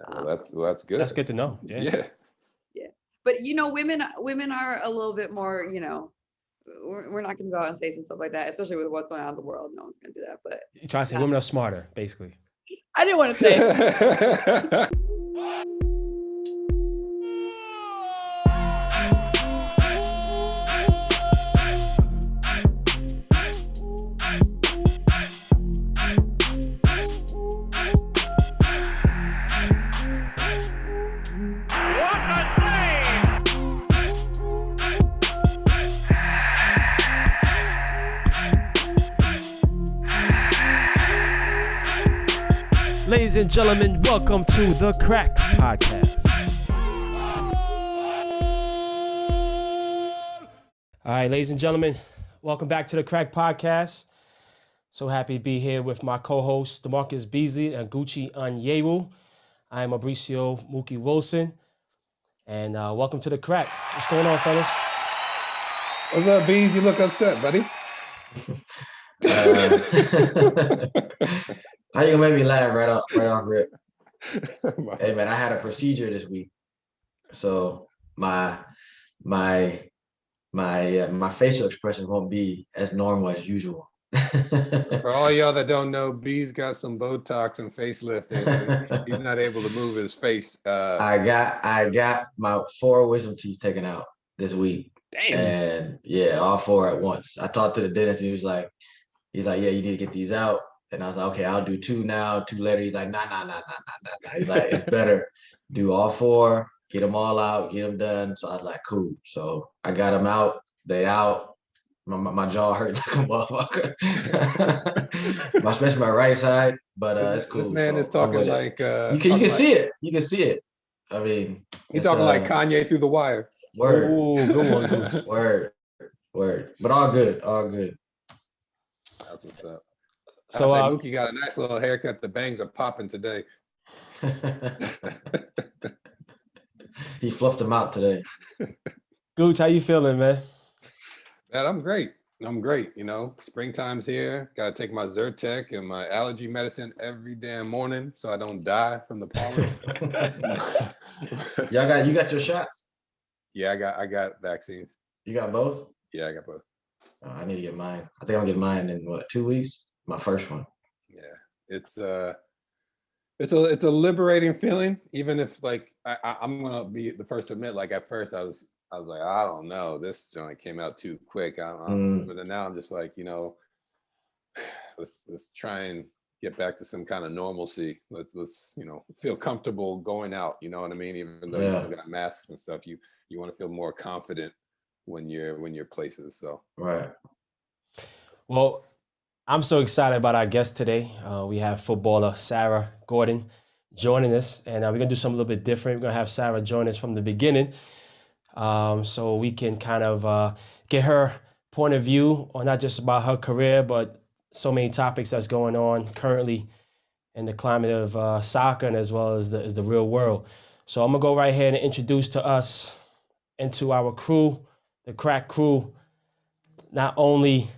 That's good. That's good to know. Yeah. But women are a little bit more. We're not going to go out and say some stuff like that, especially with what's going on in the world. No one's going to do that. But You try to say women are smarter, basically. I didn't want to say it. Ladies and gentlemen, welcome to the Crack Podcast. All right, ladies and gentlemen, welcome back to the Crack Podcast. So happy to be here with my co-hosts, Damarcus Beasley and Oguchi Onyewu. I am Mabricio Mookie Wilson, and welcome to the Crack. What's going on, fellas? What's up, Bees? You look upset, buddy. How you gonna make me laugh right off rip? Hey man, I had a procedure this week, so my facial expression won't be as normal as usual. For all y'all that don't know, B's got some Botox and facelift. He's not able to move his face. I got my 4 wisdom teeth taken out this week. Damn. And yeah, all 4 at once. I talked to the dentist. He's like, yeah, you need to get these out. And I was like, okay, I'll do 2 now, 2 later. He's like, nah. He's like, it's better. Do all 4, get them all out, get them done. So I was like, cool. So I got them out. They out. My jaw hurt like a motherfucker. Especially my right side, but it's cool. This man is talking like you can see it. You can see it. I mean, he's talking like Kanye through the wire. Word. Ooh, good one. Word. But all good. That's what's up. So Mookie got a nice little haircut. The bangs are popping today. He fluffed them out today. Gooch, how you feeling, man? Man, I'm great. Springtime's here. Got to take my Zyrtec and my allergy medicine every damn morning so I don't die from the pollen. You got your shots? Yeah, I got vaccines. You got both? Yeah, I got both. I need to get mine. I think I'm getting mine in 2 weeks. My first one. Yeah, it's a liberating feeling. Even if I'm gonna be the first to admit, like at first I was like, I don't know, this joint came out too quick. But then now I'm just like, let's try and get back to some kind of normalcy. Let's feel comfortable going out. You know what I mean? Even though you still got masks and stuff, you want to feel more confident when you're places. So right. Well, I'm so excited about our guest today. We have footballer Sarah Gorden joining us, and we're gonna do something a little bit different. We're gonna have Sarah join us from the beginning, so we can kind of get her point of view on not just about her career, but so many topics that's going on currently in the climate of soccer and as well as the real world. So I'm gonna go right here and introduce to us into our crew, the Crack crew, not only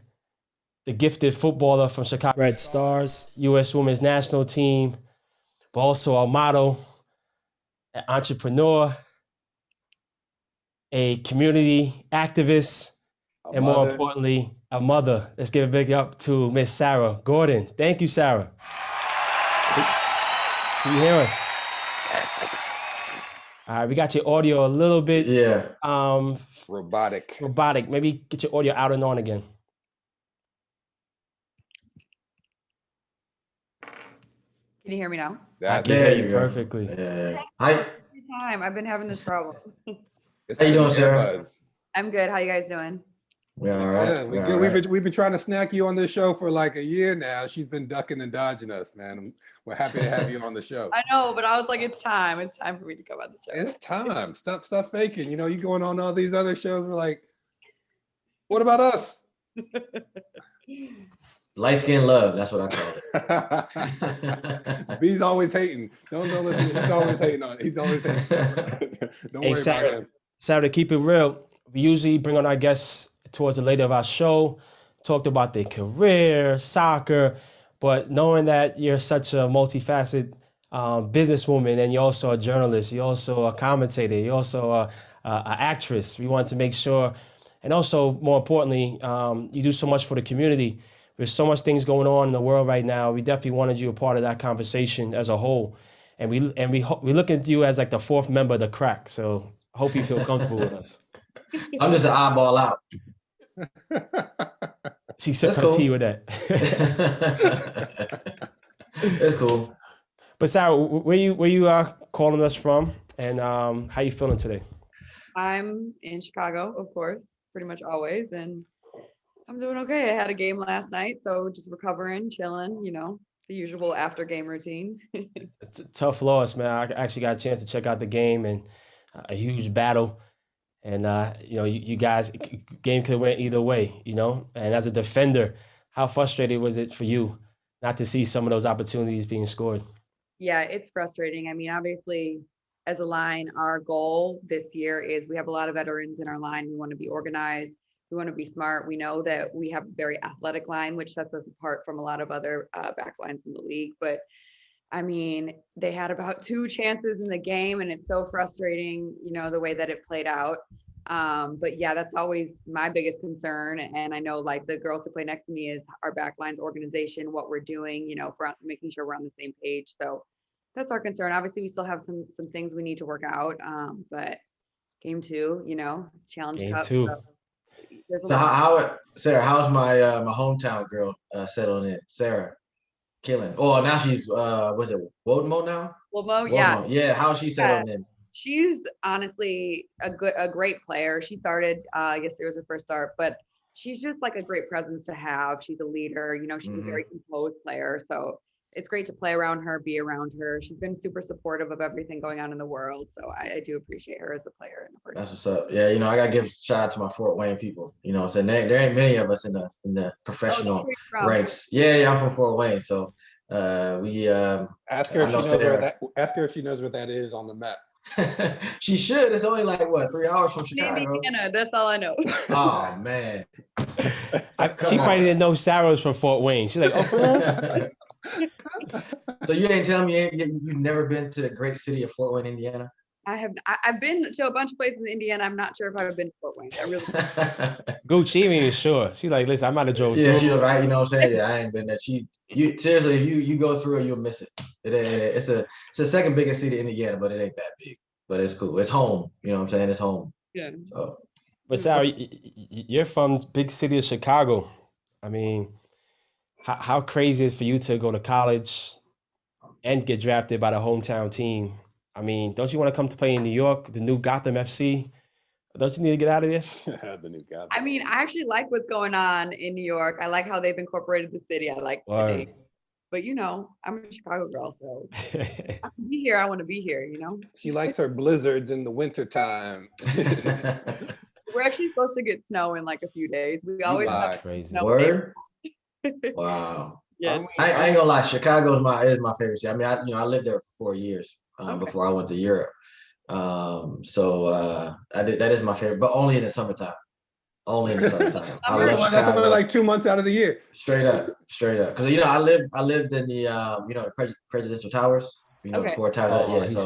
the gifted footballer from Chicago Red Stars, U.S. Women's National Team, but also a model, an entrepreneur, a community activist, and more importantly, a mother. Let's give a big up to Miss Sarah Gorden. Thank you, Sarah. Can you hear us? All right, we got your audio a little bit. Robotic. Maybe get your audio out and on again. Can you hear me now? I can hear you perfectly. Hi. Time. I've been having this problem. How you doing, Sarah? I'm good. How you guys doing? We're all right. Yeah, we're good. We've been trying to snack you on this show for like a year now. She's been ducking and dodging us, man. We're happy to have you on the show. I know, but I was like, it's time. It's time for me to come on the show. It's time. Stop faking. You going on all these other shows. We're like, what about us? Light skin love, that's what I call it. B's always hating. Don't listen. He's always hating on it. He's always hating. Don't worry about him. Sarah, to keep it real, we usually bring on our guests towards the later of our show, talked about their career, soccer, but knowing that you're such a multifaceted businesswoman, and you're also a journalist. You're also a commentator. You're also a actress. We want to make sure, and also more importantly, you do so much for the community. There's so much things going on in the world right now. We definitely wanted you a part of that conversation as a whole, and we look at you as like the fourth member of the crack. So I hope you feel comfortable with us. I'm just an eyeball out. She sipped her tea with that. It's cool. But Sarah, where you calling us from, and how you feeling today? I'm in Chicago, of course, pretty much always, and I'm doing okay. I had a game last night, so just recovering, chilling, the usual after game routine. It's a tough loss, man. I actually got a chance to check out the game, and a huge battle. And you guys, game could have went either way, And as a defender, how frustrated was it for you not to see some of those opportunities being scored? Yeah, it's frustrating. I mean, obviously, as a line, our goal this year is we have a lot of veterans in our line. We want to be organized. We want to be smart. We know that we have a very athletic line, which sets us apart from a lot of other back lines in the league. But I mean, they had about 2 chances in the game, and it's so frustrating, the way that it played out. But yeah, that's always my biggest concern. And I know like the girls who play next to me is our backlines organization, what we're doing, for making sure we're on the same page. So that's our concern. Obviously, we still have some things we need to work out. But game 2, challenge Game cup. 2. So Sarah, how's my my hometown girl settling in? Sarah, killing. Oh, now she's was it Wodmo now? Wodmo, yeah. Yeah, how's she settling in? She's honestly a great player. She started, yesterday was her first start, but she's just like a great presence to have. She's a leader, she's a very composed player. So it's great to play around her, be around her. She's been super supportive of everything going on in the world. So I do appreciate her as a player. That's what's up. Yeah, I gotta give a shout out to my Fort Wayne people. I'm saying there ain't many of us in the professional ranks. Yeah, I'm from Fort Wayne. So we ask her if she knows where that is on the map. She should. It's only like what, 3 hours from Chicago. Indiana, that's all I know. Oh man. She probably didn't know Sarah was from Fort Wayne. She's like, oh. So you ain't telling me you've never been to the great city of Fort Wayne, Indiana? I've been to a bunch of places in Indiana. I'm not sure if I've been to Fort Wayne. I really Gucci ain't even sure. She's like, listen, I might have drove through. Yeah, she's right. You know what I'm saying? Yeah, I ain't been there. Seriously, if you go through it, you'll miss it. It's the second biggest city in Indiana, but it ain't that big. But it's cool. It's home. You know what I'm saying? It's home. Yeah. So. But Sarah, you're from big city of Chicago. I mean, how crazy is it for you to go to college and get drafted by the hometown team? I mean, don't you want to come to play in New York, the new Gotham FC? Don't you need to get out of there? The new Gotham. I mean, I actually like what's going on in New York. I like how they've incorporated the city. I like the name. But I'm a Chicago girl, so I can be here. I want to be here, She likes her blizzards in the wintertime. We're actually supposed to get snow in like a few days. We always have crazy. Snow. Word? Wow. Yeah. I ain't gonna lie, Chicago is my favorite city. I mean, I lived there for 4 years before I went to Europe. So that is my favorite, but only in the summertime. Only in the summertime. I love Chicago. That's only like 2 months out of the year. Straight up. Because I lived in the presidential towers. The 4 towers. Yeah.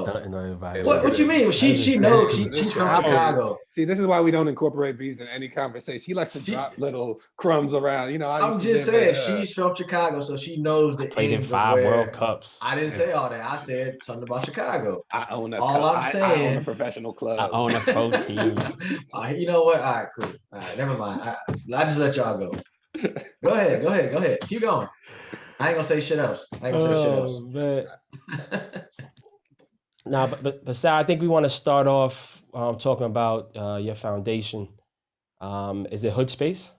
So what you mean? She knows. She's from Chicago. See, this is why we don't incorporate bees in any conversation. She likes to drop little crumbs around. I'm just saying she's from Chicago, so she knows the. Played in 5 World Cups. I didn't say all that. I said something about Chicago. I own a. I own a professional club. I own a pro team. You know what? All right, cool. All right, never mind. I just let y'all go. Go ahead. Keep going. I ain't gonna say shit else. Man. Nah, but Sarah, I think we want to start off talking about your foundation. Is it Hood Space?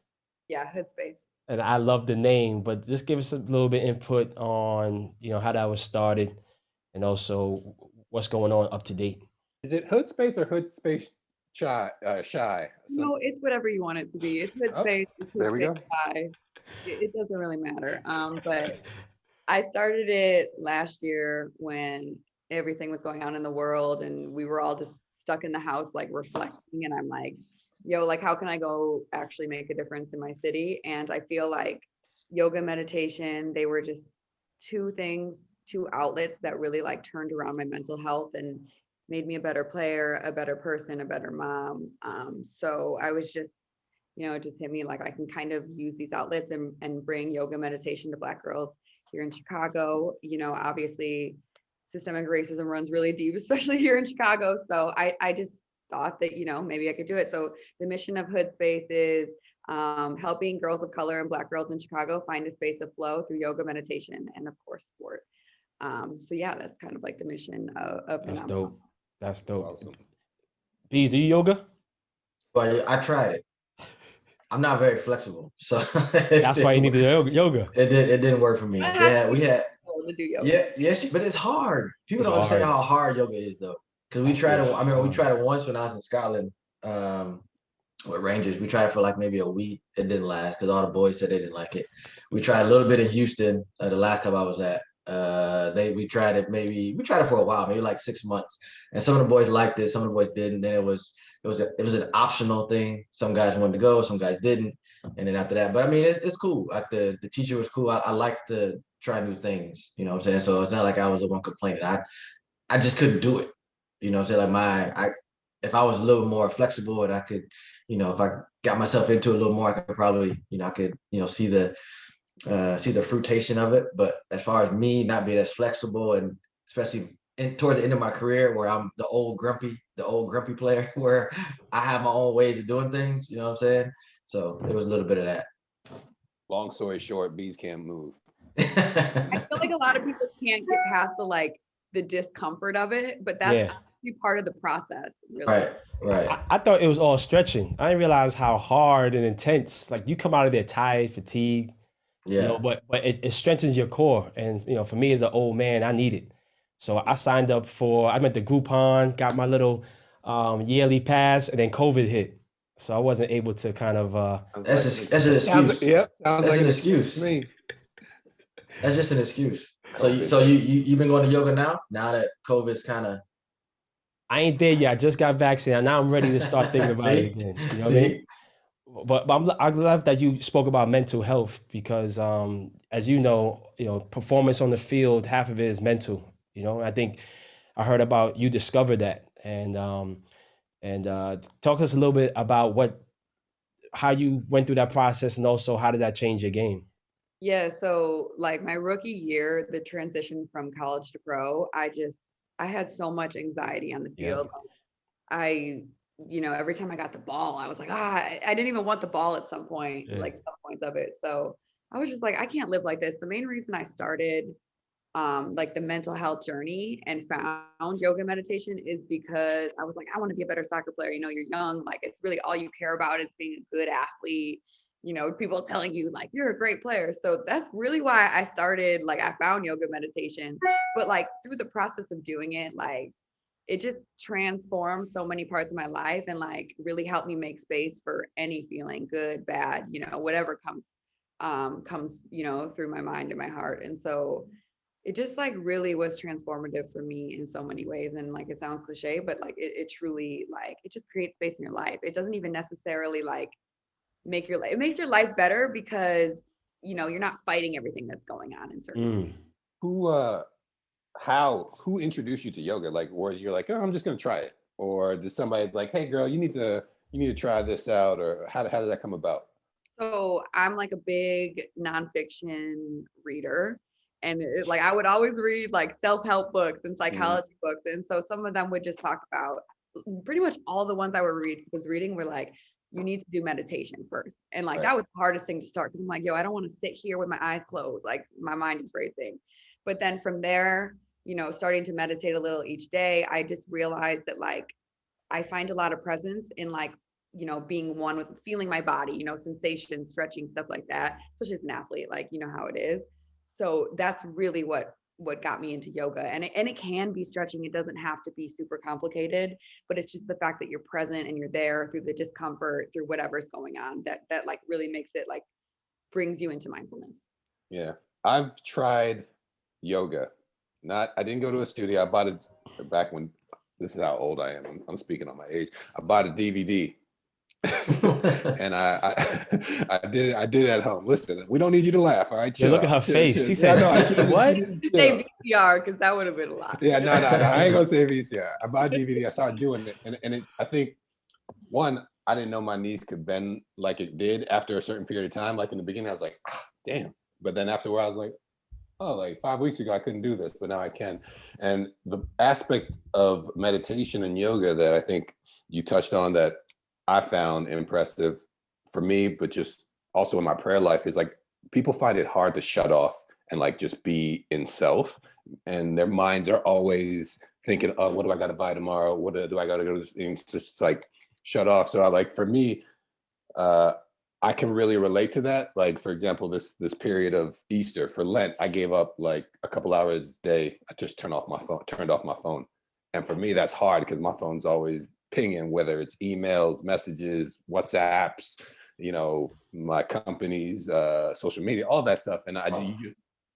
Yeah, Hood Space. And I love the name, but just give us a little bit input on how that was started, and also what's going on up to date. Is it Hood Space or Hood Space Shy? No, it's whatever you want it to be. It's Hood Space. It's Hood there we go. Shy. It doesn't really matter. But I started it last year when everything was going on in the world and we were all just stuck in the house, like reflecting. And I'm like, like, how can I go actually make a difference in my city? And I feel like yoga, meditation, they were just 2 things two outlets that really like turned around my mental health and made me a better player, a better person, a better mom. So I was just, it just hit me like I can kind of use these outlets and bring yoga meditation to Black girls here in Chicago. Obviously systemic racism runs really deep, especially here in Chicago. So I just thought that, maybe I could do it. So the mission of Hood Space is helping girls of color and Black girls in Chicago find a space of flow through yoga, meditation, and of course, sport. So yeah, that's kind of like the mission of That's Phenomenal. dope. That's dope. Awesome. Bees, do you yoga? But I tried it. I'm not very flexible, so That's why you need the yoga. It didn't work for me. Yeah, we had To do yoga. yeah, yes, but it's hard. People It's don't understand hard. how hard yoga is though. Because we tried it. I mean, we hard. tried it once when I was in Scotland with Rangers. We tried it for like maybe a week. It didn't last because all the boys said they didn't like it. We tried a little bit in Houston, the last club I was at. We tried it for a while, maybe like 6 months. And some of the boys liked it, some of the boys didn't. Then it was an optional thing. Some guys wanted to go, some guys didn't. And then after that, but I mean, it's cool. Like the teacher was cool. I like to try new things, you know what I'm saying? So it's not like I was the one complaining. I just couldn't do it. You know what I'm saying? Like if I was a little more flexible and I could, if I got myself into it a little more, I could probably, see the fruitation of it. But as far as me not being as flexible, and especially towards the end of my career where I'm the old grumpy player where I have my own ways of doing things, you know what I'm saying? So it was a little bit of that. Long story short, bees can't move. I feel like a lot of people can't get past the discomfort of it, but that's actually part of the process. Really. Right. I thought it was all stretching. I didn't realize how hard and intense. Like you come out of there tired, fatigued. Yeah. But it strengthens your core. And for me as an old man, I need it. So I signed up I went to Groupon, got my little yearly pass, and then COVID hit. So I wasn't able to kind of that's an excuse. Yep. That's like an excuse. To me. That's just an excuse. So you've been going to yoga now that COVID's kind of. I ain't there yet. I just got vaccinated. Now I'm ready to start thinking about it again. You know what I mean? But I'm glad that you spoke about mental health because, as you know, performance on the field, half of it is mental. I think I heard about you discovered that, and talk to us a little bit about how you went through that process, and also how did that change your game? Yeah, so like my rookie year, the transition from college to pro, I had so much anxiety on the field. Yeah. Every time I got the ball, I was like, I didn't even want the ball at some point, like some points of it. So I was just like, I can't live like this. The main reason I started like the mental health journey and found yoga meditation is because I was like, I want to be a better soccer player. You're young, like it's really all you care about is being a good athlete. People telling you like, you're a great player. So that's really why I started, like I found yoga meditation, but like through the process of doing it, like it just transformed so many parts of my life and like really helped me make space for any feeling, good, bad, whatever comes, through my mind and my heart. And so it just like really was transformative for me in so many ways. And like, it sounds cliche, but like it truly, like, it just creates space in your life. It doesn't even necessarily like it makes your life better because, you're not fighting everything that's going on in certain Who introduced you to yoga? Like, or you're like, oh, I'm just going to try it. Or did somebody like, hey girl, you need to try this out? Or how did that come about? So I'm like a big nonfiction reader. And like, I would always read like self-help books and psychology books. And so some of them would just talk about pretty much all the ones I was reading were like, you need to do meditation first. And like, that was the hardest thing to start. Cause I'm like, I don't want to sit here with my eyes closed. Like my mind is racing. But then from there, starting to meditate a little each day, I just realized that like, I find a lot of presence in like, being one with feeling my body, sensation, stretching, stuff like that, especially as an athlete, like, how it is. So that's really what got me into yoga. And it can be stretching. It doesn't have to be super complicated, but it's just the fact that you're present and you're there through the discomfort, through whatever's going on, that like really makes it like brings you into mindfulness. Yeah. I've tried yoga. I didn't go to a studio. I bought it back when, this is how old I am. I'm speaking on my age. I bought a DVD And I did it at home. Listen, we don't need you to laugh, all right? Yeah, Chill look at out. her face. She Yeah, said, no, what? Say VCR, because that would have been a lot. Yeah, no, I ain't gonna say VCR. I bought DVD. I started doing it, and I think one, I didn't know my knees could bend like it did after a certain period of time. Like in the beginning, I was like, damn. But then after a while, I was like, oh, like 5 weeks ago, I couldn't do this, but now I can. And the aspect of meditation and yoga that I think you touched on that I found impressive for me, but just also in my prayer life, is like people find it hard to shut off and like just be in self. And their minds are always thinking, oh, what do I got to buy tomorrow? What do I got to go to this? It's just like shut off. So I like, for me, I can really relate to that. Like, for example, this period of Easter for Lent, I gave up like a couple hours a day. I just turned off my phone. And for me, that's hard because my phone's always pinging, whether it's emails, messages, WhatsApps, you know, my company's social media, all that stuff. And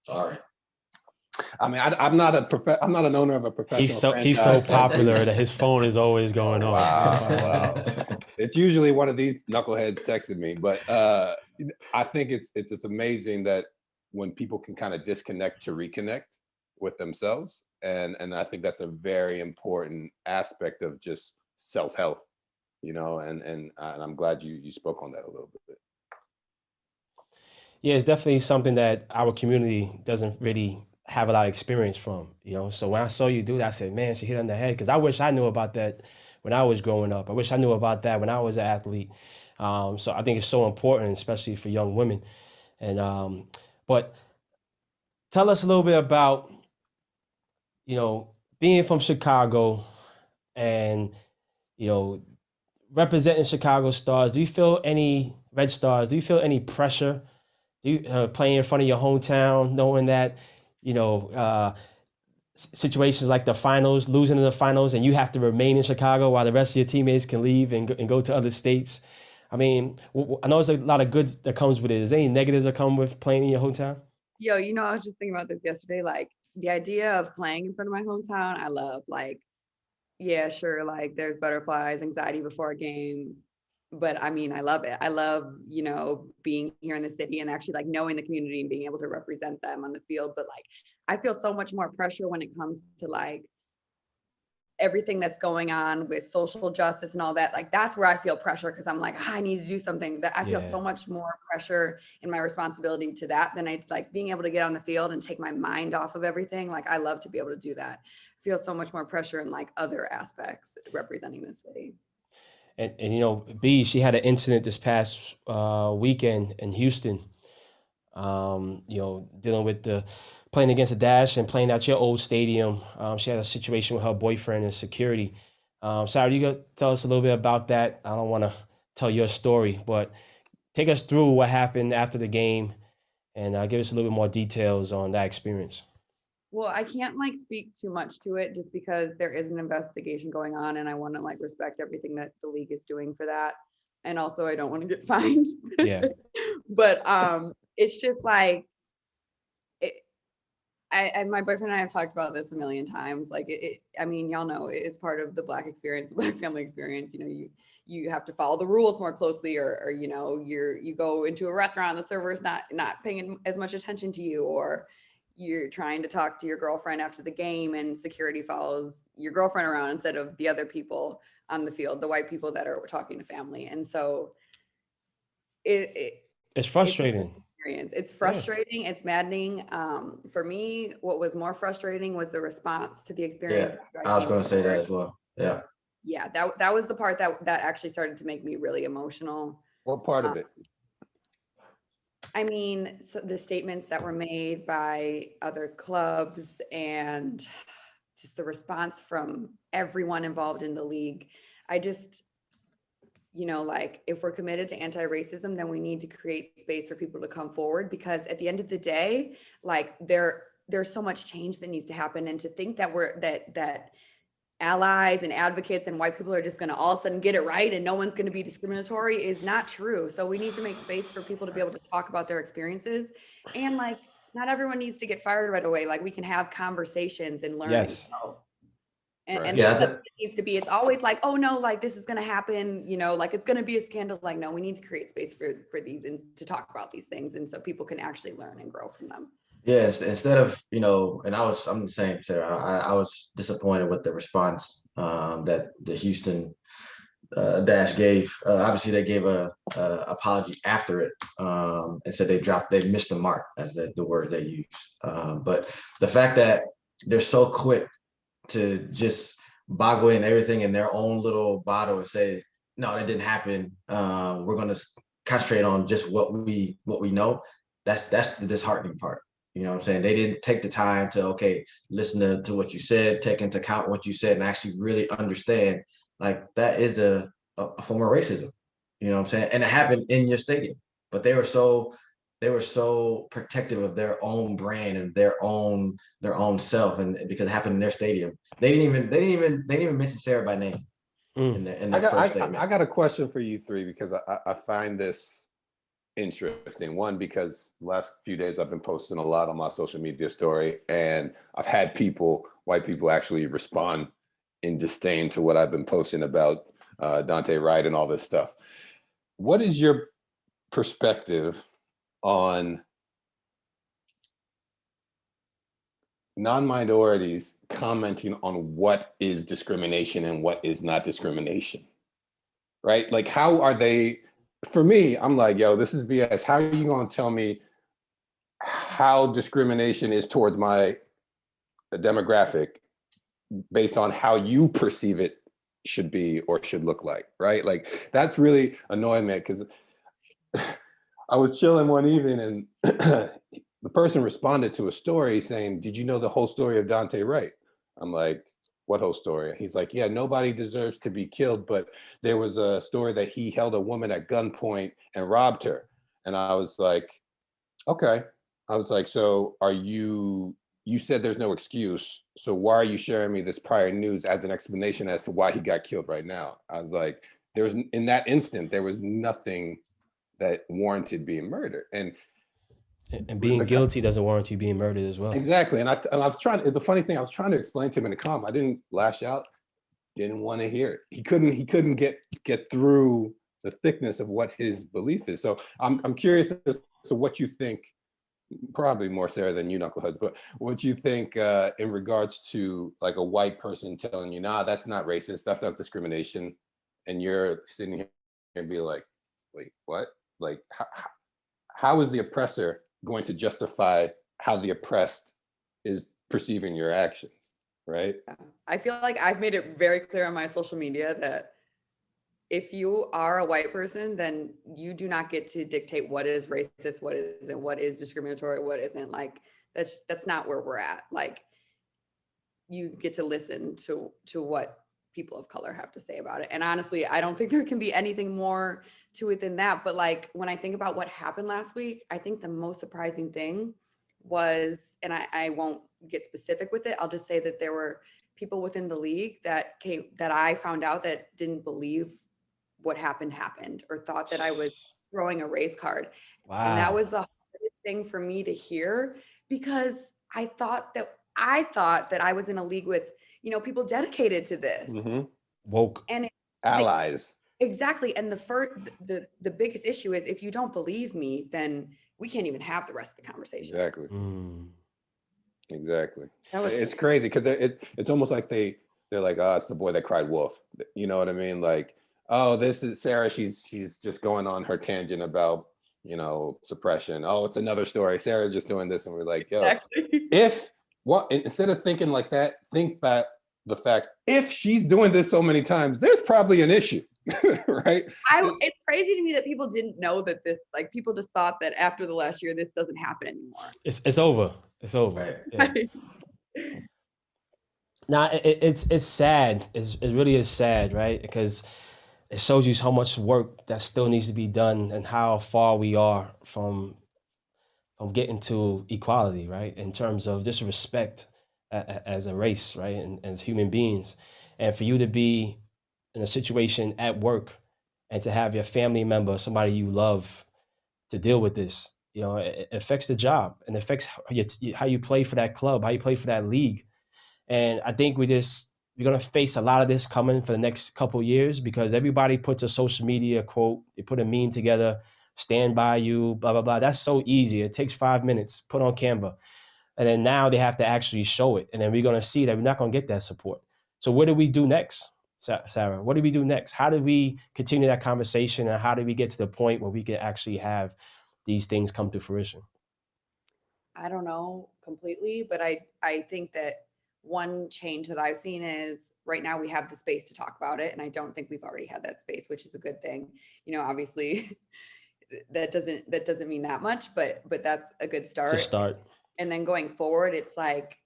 Sorry. I mean, I'm not an owner of a professional. He's so popular that his phone is always going on. Wow. It's usually one of these knuckleheads texting me, but I think it's amazing that when people can kind of disconnect to reconnect with themselves, and I think that's a very important aspect of just self-help, you know, and I'm glad you spoke on that a little bit. Yeah, it's definitely something that our community doesn't really have a lot of experience from, you know. So when I saw you do that, I said, man, she hit on the head, because I wish I knew about that when I was growing up. I wish I knew about that when I was an athlete. So I think it's so important, especially for young women. And but tell us a little bit about, you know, being from Chicago and, you know, representing Chicago Stars. Do you feel any Red Stars? Do you feel any pressure? Do you playing in front of your hometown, knowing that, you know, situations like the finals, losing in the finals, and you have to remain in Chicago while the rest of your teammates can leave and go to other states? I mean, I know there's a lot of good that comes with it. Is there any negatives that come with playing in your hometown? Yo, you know, I was just thinking about this yesterday. Like, the idea of playing in front of my hometown, I love. Like, yeah, sure, like there's butterflies, anxiety before a game, but I mean, I love it. I love, you know, being here in the city and actually like knowing the community and being able to represent them on the field. But like, I feel so much more pressure when it comes to like everything that's going on with social justice and all that. Like, that's where I feel pressure, because I'm like, I need to do something. That I feel so much more pressure in my responsibility to that than I like being able to get on the field and take my mind off of everything. Like, I love to be able to do that. I feel so much more pressure in like other aspects representing the city. And you know, B, she had an incident this past weekend in Houston. You know, dealing with the playing against the Dash and playing at your old stadium. She had a situation with her boyfriend and security. Sarah, you could tell us a little bit about that. I don't want to tell your story, but take us through what happened after the game and give us a little bit more details on that experience. Well, I can't like speak too much to it just because there is an investigation going on and I want to like respect everything that the league is doing for that. And also I don't want to get fined. Yeah. But it's just like my boyfriend and I have talked about this a million times. Like I mean, y'all know it's part of the Black experience, the Black family experience. You know, you have to follow the rules more closely, or you know, you go into a restaurant, the server's not paying as much attention to you, or you're trying to talk to your girlfriend after the game and security follows your girlfriend around instead of the other people on the field, the white people that are talking to family. And so it's frustrating. It's frustrating. It's maddening. For me, what was more frustrating was the response to the experience. Yeah, I was going to say that as well. Yeah. Yeah, that was the part that actually started to make me really emotional. What part of it? I mean, so the statements that were made by other clubs and just the response from everyone involved in the league. I just, you know, like if we're committed to anti-racism, then we need to create space for people to come forward, because at the end of the day, like there's so much change that needs to happen. And to think that that allies and advocates and white people are just going to all of a sudden get it right and no one's going to be discriminatory is not true. So we need to make space for people to be able to talk about their experiences. And like, not everyone needs to get fired right away. Like, we can have conversations and learn. Yes. And Yeah, that's what it needs to be. It's always like, oh no, like this is going to happen, you know, like it's going to be a scandal. Like, no, we need to create space for these and to talk about these things. And so people can actually learn and grow from them. yes, instead of, you know, and I'm the same, Sarah. I was disappointed with the response that the Houston Dash gave. Obviously, they gave a apology after it and said they missed the mark, as the word they used. But the fact that they're so quick to just boggle in everything in their own little bottle and say, no, that didn't happen. We're going to concentrate on just what we know. That's the disheartening part. You know what I'm saying? They didn't take the time to, okay, listen to what you said, take into account what you said, and actually really understand, like, that is a form of racism. You know what I'm saying? And it happened in your stadium. But they were so protective of their own brand and their own self, and because it happened in their stadium. They didn't even mention Sarah by name in their first statement. I got a question for you three, because I find this interesting. One, because last few days I've been posting a lot on my social media story, and I've had white people actually respond in disdain to what I've been posting about Dante Wright and all this stuff. What is your perspective on non-minorities commenting on what is discrimination and what is not discrimination, right? Like, how are they? For me, I'm like, yo, this is BS. How are you going to tell me how discrimination is towards my demographic based on how you perceive it should be or should look like, right? Like, that's really annoying me, because I was chilling one evening and the person responded to a story saying, did you know the whole story of Dante Wright? I'm like, what whole story? He's like, yeah, nobody deserves to be killed, but there was a story that he held a woman at gunpoint and robbed her. And I was like, okay. I was like, so you said there's no excuse, so why are you sharing me this prior news as an explanation as to why he got killed right now? I was like, in that instant, there was nothing that warranted being murdered. And being guilty doesn't warrant you being murdered as well. Exactly. And I was trying, the funny thing, I was trying to explain to him in the comment. I didn't lash out, didn't want to hear it. He couldn't get through the thickness of what his belief is. So I'm curious as to what you think, probably more Sarah than you, Knuckleheads, but what you think in regards to like a white person telling you, nah, that's not racist, that's not discrimination. And you're sitting here and be like, wait, what? Like, how is the oppressor going to justify how the oppressed is perceiving your actions, right? I feel like I've made it very clear on my social media that if you are a white person, then you do not get to dictate what is racist, what isn't, what is discriminatory, what isn't. Like, that's not where we're at. Like, you get to listen to what people of color have to say about it. And honestly, I don't think there can be anything more to it than that. But like, when I think about what happened last week, I think the most surprising thing was, and I won't get specific with it, I'll just say that there were people within the league that I found out that didn't believe what happened or thought that I was throwing a race card. Wow. And that was the hardest thing for me to hear, because I thought that I was in a league with, you know, people dedicated to this. Mm-hmm. Woke. And allies. Exactly. And the biggest issue is, if you don't believe me, then we can't even have the rest of the conversation. Exactly. Exactly. It's Crazy. crazy, because it's almost like they're like, oh, it's the boy that cried wolf. You know what I mean? Like, oh, this is Sarah. She's just going on her tangent about, you know, suppression. Oh, it's another story. Sarah's just doing this. And we're like, yo, Exactly. Instead of thinking like that, think about the fact, if she's doing this so many times, there's probably an issue, right? It's crazy to me that people didn't know that this, like, people just thought that after the last year, this doesn't happen anymore. It's over. It's over. Yeah. Now it's sad. It really is sad, right? Because it shows you how much work that still needs to be done and how far we are from getting to equality, right? In terms of just respect as a race, right? And as human beings. And for you to be in a situation at work and to have your family member, somebody you love, to deal with this, you know, it affects the job and affects how you play for that club, how you play for that league. And I think we we're going to face a lot of this coming for the next couple of years, because everybody puts a social media quote, they put a meme together, stand by you, blah, blah, blah. That's so easy. It takes 5 minutes, put on Canva. And then now they have to actually show it. And then we're going to see that we're not going to get that support. So what do we do next, Sarah? What do we do next? How do we continue that conversation? And how do we get to the point where we can actually have these things come to fruition? I don't know completely, but I think that one change that I've seen is right now we have the space to talk about it. And I don't think we've already had that space, which is a good thing. You know, obviously that doesn't mean that much, but that's a good start. It's a start. And then going forward, it's like,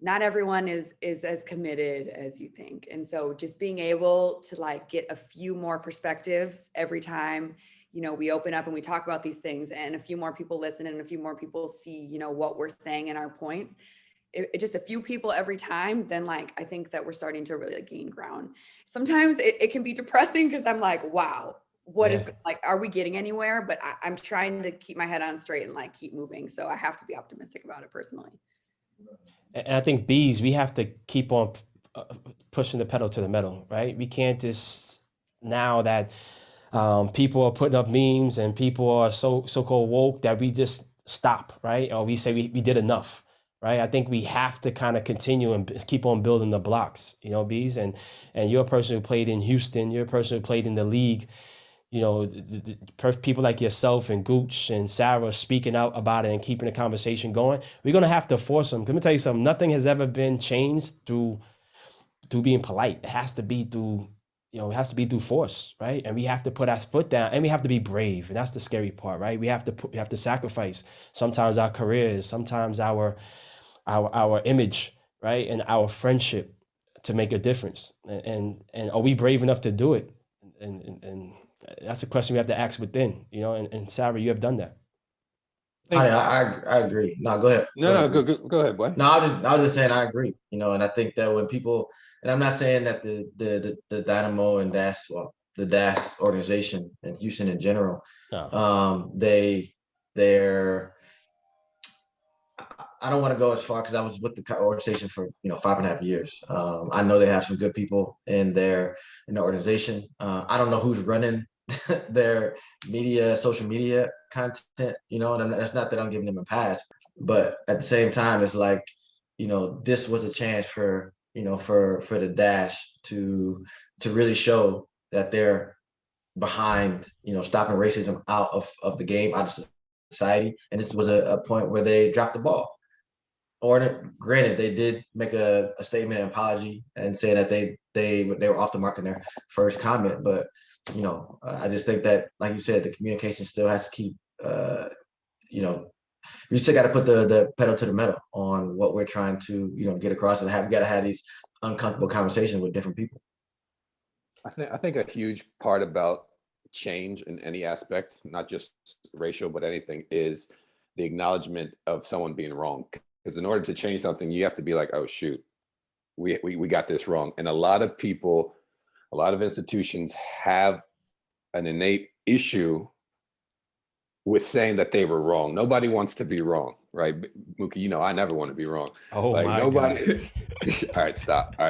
not everyone is as committed as you think. And so just being able to like get a few more perspectives every time, you know, we open up and we talk about these things, and a few more people listen and a few more people see, you know, what we're saying and our points. It just a few people every time, then like, I think that we're starting to really gain ground. Sometimes it can be depressing because I'm like, wow, what is like, are we getting anywhere? But I'm trying to keep my head on straight and like keep moving. So I have to be optimistic about it personally. And I think Bees, we have to keep on pushing the pedal to the metal, right? We can't just, now that people are putting up memes and people are so-called woke, that we just stop, right? Or we say we did enough, right? I think we have to kind of continue and keep on building the blocks, you know, Bees. And you're a person who played in Houston, you're a person who played in the league. You know, people like yourself and Gooch and Sarah speaking out about it and keeping the conversation going. We're going to have to force them. Let me tell you something. Nothing has ever been changed through being polite. It has to be through, you know, it has to be through force, right? And we have to put our foot down, and we have to be brave. And that's the scary part, right? We have to sacrifice sometimes our careers, sometimes our image, right? And our friendship to make a difference. And are we brave enough to do it? And that's a question we have to ask within, you know, and Sarah, you have done that. I agree. No, go ahead. No, go ahead, boy. No, I was just saying I agree, you know, and I think that when people, and I'm not saying that the Dynamo and DAS, well, the DAS organization and Houston in general, they're I don't want to go as far, because I was with the organization for 5.5 years. I know they have some good people in the organization. I don't know who's running their social media content, you know, and that's not that I'm giving them a pass, but at the same time, it's like, you know, this was a chance for the Dash to really show that they're behind, you know, stopping racism out of the game, out of society. And this was a point where they dropped the ball. Or granted, they did make a statement, an apology, and say that they were off the mark in their first comment. But you know, I just think that, like you said, the communication still has to keep. You know, you still got to put the pedal to the metal on what we're trying to get across, and we got to have these uncomfortable conversations with different people. I think a huge part about change in any aspect, not just racial, but anything, is the acknowledgement of someone being wrong. Because in order to change something, you have to be like, oh shoot, we got this wrong. And a lot of people, a lot of institutions have an innate issue with saying that they were wrong. Nobody wants to be wrong, right? Mookie, you know, I never want to be wrong. Oh, like, my nobody. God. All right,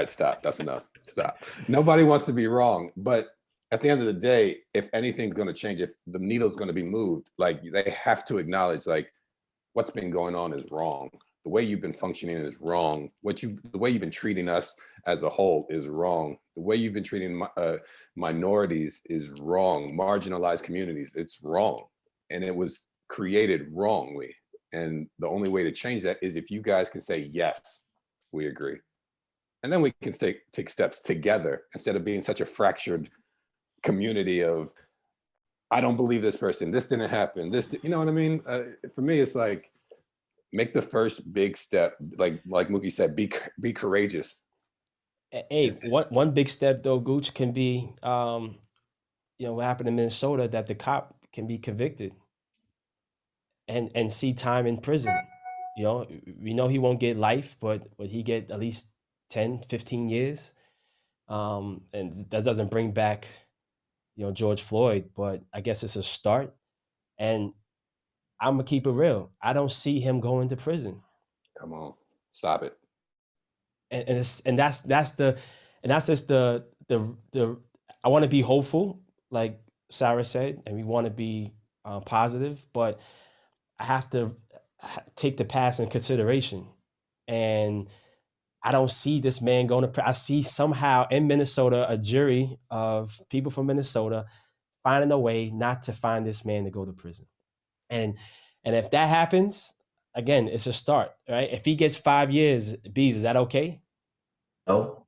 stop. That's enough. Stop. Nobody wants to be wrong. But at the end of the day, if anything's going to change, if the needle's going to be moved, like, they have to acknowledge, like, what's been going on is wrong. The way you've been functioning is wrong. The way you've been treating us as a whole is wrong. The way you've been treating minorities is wrong. Marginalized communities, it's wrong. And it was created wrongly. And the only way to change that is if you guys can say, yes, we agree. And then we can take steps together, instead of being such a fractured community of, I don't believe this person, this didn't happen, this, you know what I mean? For me, it's like, make the first big step, like Mookie said, be courageous. Hey, one big step though, Gooch, can be, what happened in Minnesota, that the cop can be convicted and see time in prison. You know, we know he won't get life, but he get at least 10, 15 years. And that doesn't bring back, George Floyd, but I guess it's a start. And I'm gonna keep it real. I don't see him going to prison. Come on, stop it. and that's just the I want to be hopeful, like Sarah said, and we want to be positive, but I have to take the past in consideration. And I don't see this man going to. I see somehow in Minnesota a jury of people from Minnesota finding a way not to find this man to go to prison. And if that happens, again, it's a start, right? If he gets 5 years, Bees, is that okay? No,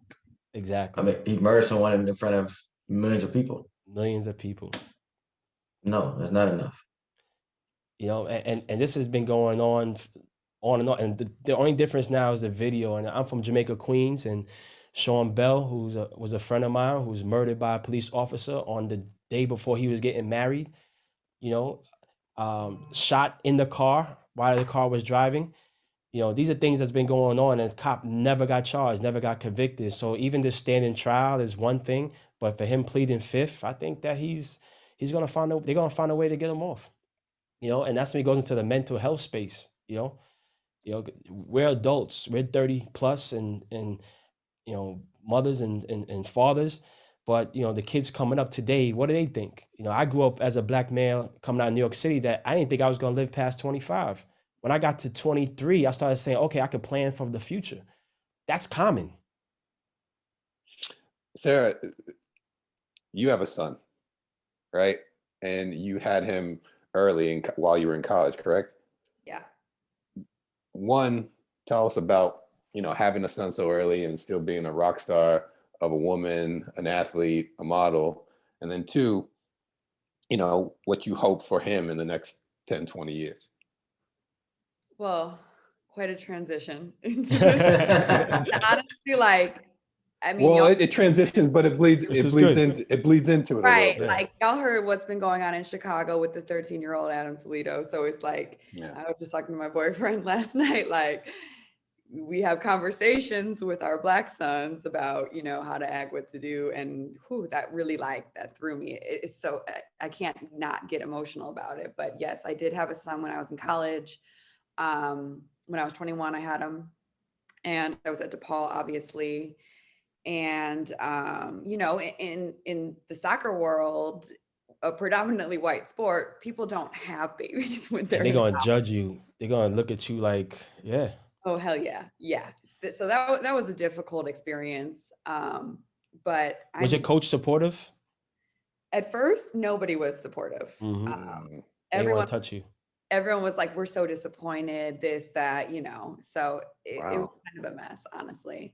I Exactly. mean, he murdered someone in front of millions of people. Millions of people. No, that's not enough. You know, and this has been going on and on. And the only difference now is the video. And I'm from Jamaica, Queens, and Sean Bell, was a friend of mine, who was murdered by a police officer on the day before he was getting married. You know, shot in the car while the car was driving. You know, these are things that's been going on, and the cop never got charged, never got convicted. So even this standing trial is one thing, but for him pleading fifth, I think that he's gonna they're gonna find a way to get him off. You know, and that's when he goes into the mental health space. We're adults, we're 30 plus, and you know, mothers and fathers. But you know, the kids coming up today, what do they think? You know, I grew up as a black male coming out of New York City that I didn't think I was gonna live past 25. When I got to 23, I started saying, okay, I could plan for the future. That's common. Sarah, you have a son, right? And you had him early while you were in college, correct? Yeah. One, tell us about, having a son so early and still being a rock star of a woman, an athlete, a model. And then two, what you hope for him in the next 10, 20 years. Well, quite a transition. Honestly, I mean, well, it transitions, but it bleeds into it right. a little bit. Like, y'all heard what's been going on in Chicago with the 13-year-old Adam Toledo. So it's like, I was just talking to my boyfriend last night, like, we have conversations with our Black sons about, how to act, what to do. And that really, that threw me. It's so, I can't not get emotional about it. But yes, I did have a son when I was in college. When I was 21, I had him, and I was at DePaul, obviously. And, in the soccer world, a predominantly white sport, people don't have babies when they're going to judge you. They're going to look at you like, yeah. Oh, hell yeah. Yeah. So that was a difficult experience. But was your coach supportive? At first, nobody was supportive. Mm-hmm. Everyone want to touch you. Everyone was like, we're so disappointed, this, that, so it was kind of a mess, honestly.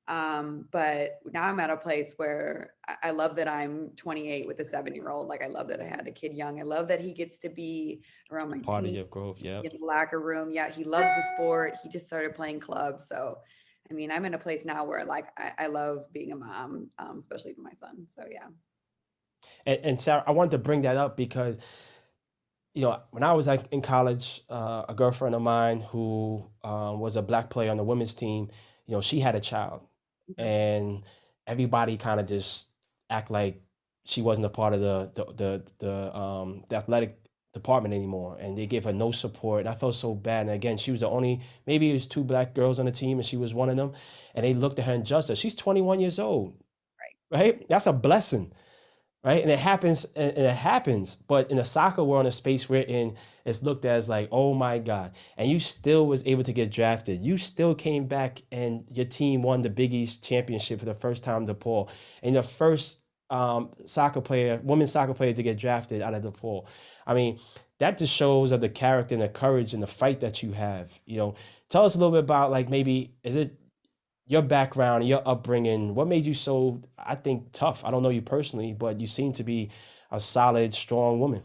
But now I'm at a place where I love that I'm 28 with a 7-year-old. Like, I love that I had a kid young. I love that he gets to be around my part team, of your growth. Yeah. in the locker room. Yeah. He loves the sport. He just started playing clubs. So, I mean, I'm in a place now where I love being a mom, especially for my son. So yeah. And Sarah, I wanted to bring that up because, when I was in college, a girlfriend of mine who was a Black player on the women's team, she had a child. And everybody kind of just act like she wasn't a part of the athletic department anymore, and they gave her no support. And I felt so bad. And again, she was the only, maybe it was 2 Black girls on the team, and she was one of them. And they looked at her and judged her. She's 21 years old, right? That's a blessing, right? And it happens. But in the soccer world, in the space we're in, it's looked at as like, oh my God. And you still was able to get drafted. You still came back and your team won the Big East championship for the first time, DePaul. And the first women's soccer player to get drafted out of DePaul. I mean, that just shows of the character and the courage and the fight that you have. Tell us a little bit about, like, maybe, is it your background, your upbringing? What made you so, I think, tough? I don't know you personally, but you seem to be a solid, strong woman.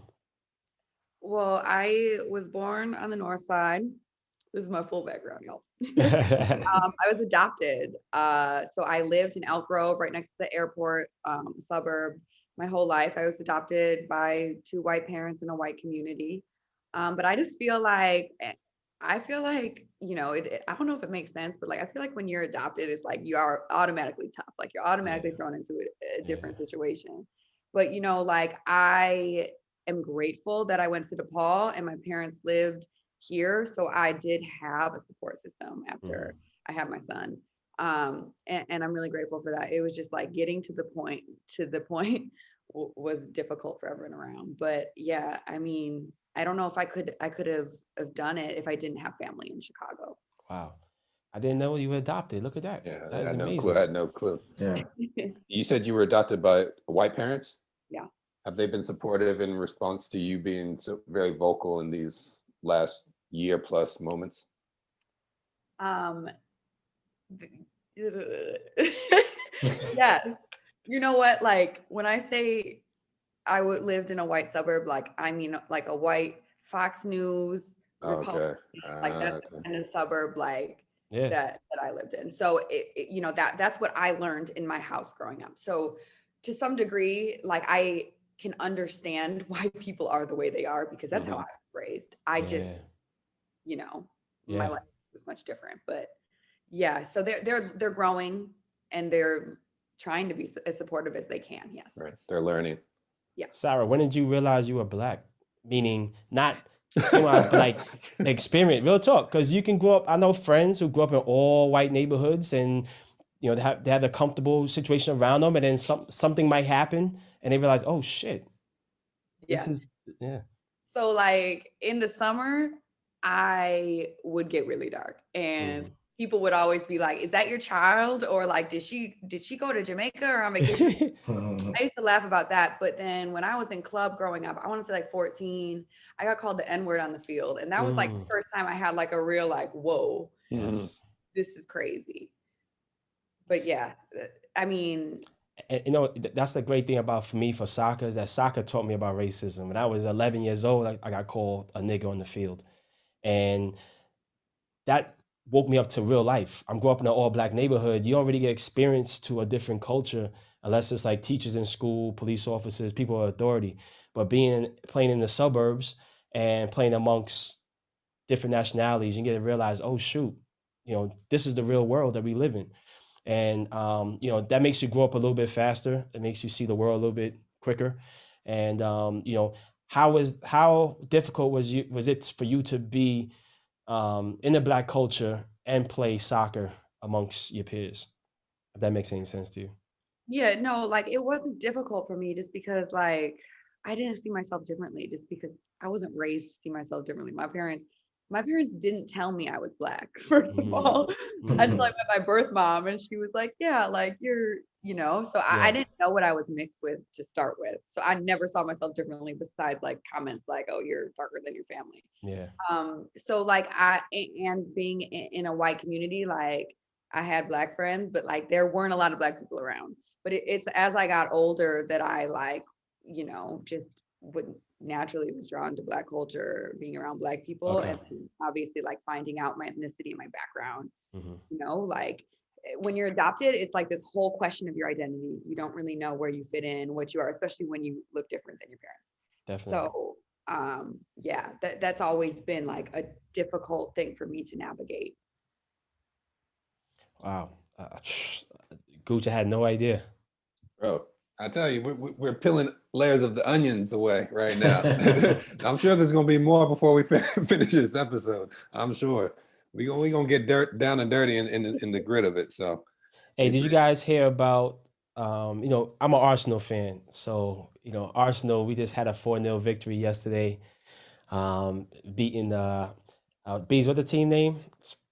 Well, I was born on the North Side. This is my full background, y'all. I was adopted. So I lived in Elk Grove, right next to the airport, suburb, my whole life. I was adopted by 2 white parents in a white community. But I just feel like, I don't know if it makes sense, but I feel like when you're adopted, it's like you are automatically tough. Like, you're automatically thrown into a different situation. But, I am grateful that I went to DePaul and my parents lived here. So I did have a support system after I had my son. And I'm really grateful for that. It was just like getting to the point was difficult for everyone around. But yeah, I mean, I don't know if I could have done it if I didn't have family in Chicago. Wow. I didn't know you were adopted. Look at that. Yeah, That I is had no amazing. clue. I had no clue. Yeah. You said you were adopted by white parents? Yeah. Have they been supportive in response to you being so very vocal in these last year plus moments? Yeah. You know what? Like when I say I lived in a white suburb, like I mean like a white Fox News, Republican, Okay. like that's Okay. the kind of suburb like Yeah. that I lived in. So you know, that's what I learned in my house growing up. So to some degree, like I can understand why people are the way they are because that's how I was raised. I just, Yeah. you know, my Yeah. life was much different. But yeah, so they're growing and they're trying to be as supportive as they can. Yes. Right. They're learning. Sarah, when did you realize you were Black? Meaning not skin wise, but like experience, real talk. Because you can grow up, I know friends who grew up in all white neighborhoods and you know, they have a comfortable situation around them, and then something might happen and they realize, oh shit. This is So like in the summer, I would get really dark and people would always be like, is that your child? Or like, did she go to Jamaica or on vacation? I used to laugh about that. But then when I was in club growing up, I want to say like 14, I got called the N-word on the field. And that was like the first time I had like a real like, whoa, Yes. this is crazy. But yeah, I mean. And you know, that's the great thing about for me for soccer is that soccer taught me about racism. When I was 11 years old, I got called a nigger on the field. And that woke me up to real life. I'm growing up in an all Black neighborhood. You don't really get experience to a different culture unless it's like teachers in school, police officers, people of authority. But playing in the suburbs and playing amongst different nationalities, you get to realize, oh shoot, you know, this is the real world that we live in. And you know, that makes you grow up a little bit faster. It makes you see the world a little bit quicker. And you know, how difficult was it for you to be in the Black culture and play soccer amongst your peers? If that makes any sense to you. Yeah, no, like it wasn't difficult for me just because like I didn't see myself differently just because I wasn't raised to see myself differently. My parents didn't tell me I was Black, first of all, until I met my birth mom and she was like, yeah, like you're, you know, so I didn't know what I was mixed with to start with. So I never saw myself differently besides like comments like, oh, you're darker than your family. Yeah. So like and being in a white community, like I had Black friends, but like there weren't a lot of Black people around. But it's as I got older that I like, you know, just would naturally was drawn to Black culture, being around Black people, and obviously like finding out my ethnicity and my background. You know, like when you're adopted, it's like this whole question of your identity. You don't really know where you fit in, what you are, especially when you look different than your parents. Definitely. So yeah, that's always been like a difficult thing for me to navigate. Wow. Gucci had no idea. Bro, I tell you, we're peeling layers of the onions away right now. I'm sure there's gonna be more before we finish this episode. I'm sure we gonna get down and dirty in the grit of it. So, hey, did you guys hear about? You know, I'm an Arsenal fan, so you know, Arsenal. We just had a 4-0 victory yesterday, beating Bees. What the team name?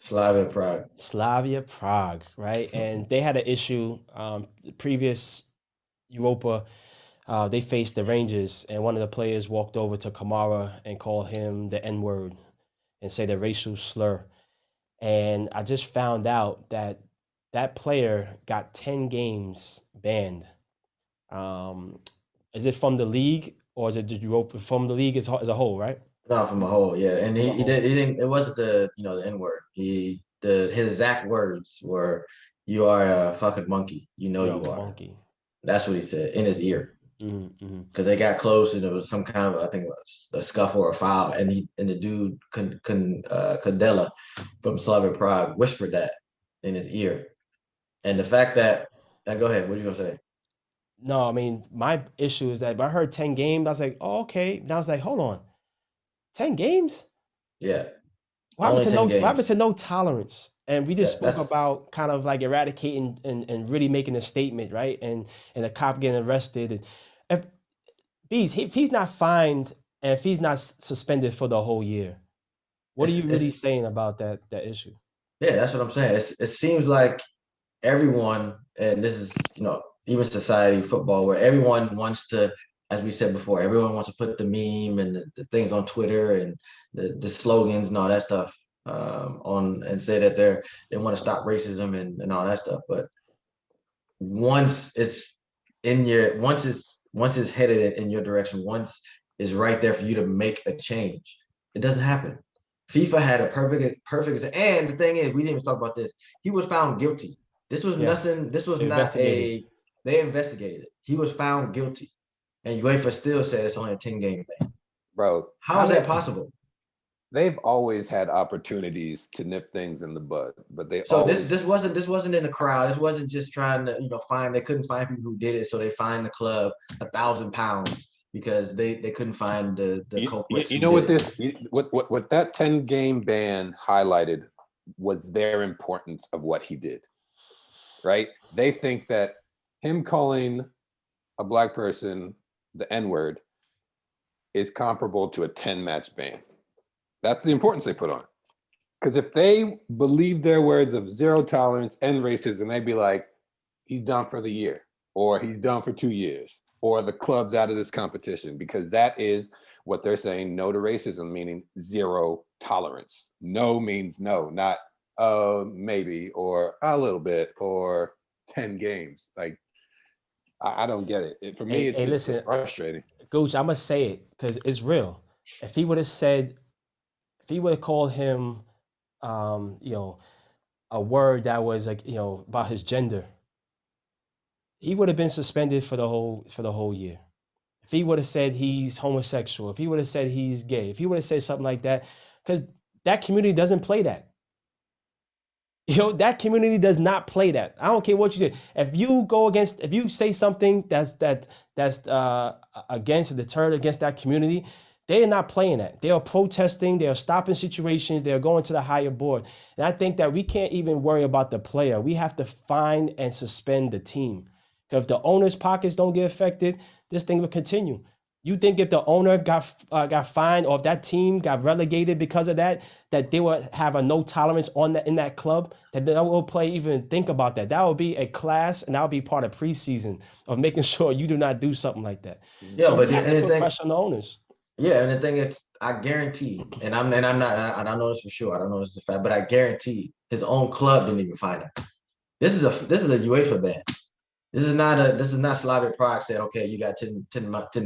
Slavia Prague. Slavia Prague, right? And they had an issue. The previous Europa, they faced the Rangers, and one of the players walked over to Kamara and called him the N-word and said a racial slur. And I just found out that that player got 10 games banned. Is it from the league or is it the Europa from the league as a whole, right? No, from a whole, yeah. And he didn't. It wasn't the the N-word. His exact words were, "You are a fucking monkey. You know you are." Monkey. That's what he said in his ear. Because they got close and it was some kind of, I think it was a scuffle or a foul, and the dude Kandela from Slavia Prague whispered that in his ear. And the fact that, go ahead, what you gonna say? No, I mean, my issue is that when I heard 10 games, I was like, oh, okay. And I was like, hold on. 10 games? Yeah. What happened to no tolerance? And we just spoke That's about kind of like eradicating and really making a statement, right? And a cop getting arrested. And if if he's not fined and if he's not suspended for the whole year, what are you really it's saying about that issue? yeah, that's what I'm saying. It seems like everyone, and this is, even society, football, where everyone wants to, as we said before, everyone wants to put the meme and the things on Twitter and the slogans and all that stuff on, and say that they want to stop racism and all that stuff. But once it's once it's headed in your direction, once it's right there for you to make a change, it doesn't happen. FIFA had a perfect, and the thing is, we didn't even talk about this. He was found guilty. This was Yes. nothing. This was They not investigated. they investigated. He was found guilty, and UEFA still said it's only a 10-game thing. Bro, How is that possible? They've always had opportunities to nip things in the bud, but they So always this wasn't in the crowd. This wasn't just trying to find. They couldn't find people who did it, so they fined the club £1,000 because they couldn't find the culprits. You know what what that 10-game ban highlighted was their importance of what he did, right? They think that him calling a black person the N-word is comparable to a 10-match ban. That's the importance they put on it. Because if they believe their words of zero tolerance and racism, they'd be like, he's done for the year, or he's done for 2 years, or the club's out of this competition, because that is what they're saying. No to racism, meaning zero tolerance. No means no, not maybe, or a little bit, or 10 games. Like, I don't get it. For me, it's frustrating. Gooch, I'm going to say it because it's real. If he would have called him, a word that was like, about his gender, he would have been suspended for the whole year. If he would have said he's homosexual, if he would have said he's gay, if he would have said something like that, because that community doesn't play that. That community does not play that. I don't care what you do. If you say something that's against, deterred against that community, they are not playing that. They are protesting. They are stopping situations. They are going to the higher board. And I think that we can't even worry about the player. We have to fine and suspend the team. Because if the owner's pockets don't get affected, this thing will continue. You think if the owner got fined, or if that team got relegated because of that they would have a no tolerance in that club, that they will play even think about that. That would be a class, and that would be part of preseason of making sure you do not do something like that. Yeah, so but we have to put pressure on the owners. Yeah, and the thing is, I guarantee, and I'm not, I don't know this for sure. I don't know this is a fact, but I guarantee his own club didn't even find him. This is a UEFA ban. This is not Slavia Prague said, okay, you got 10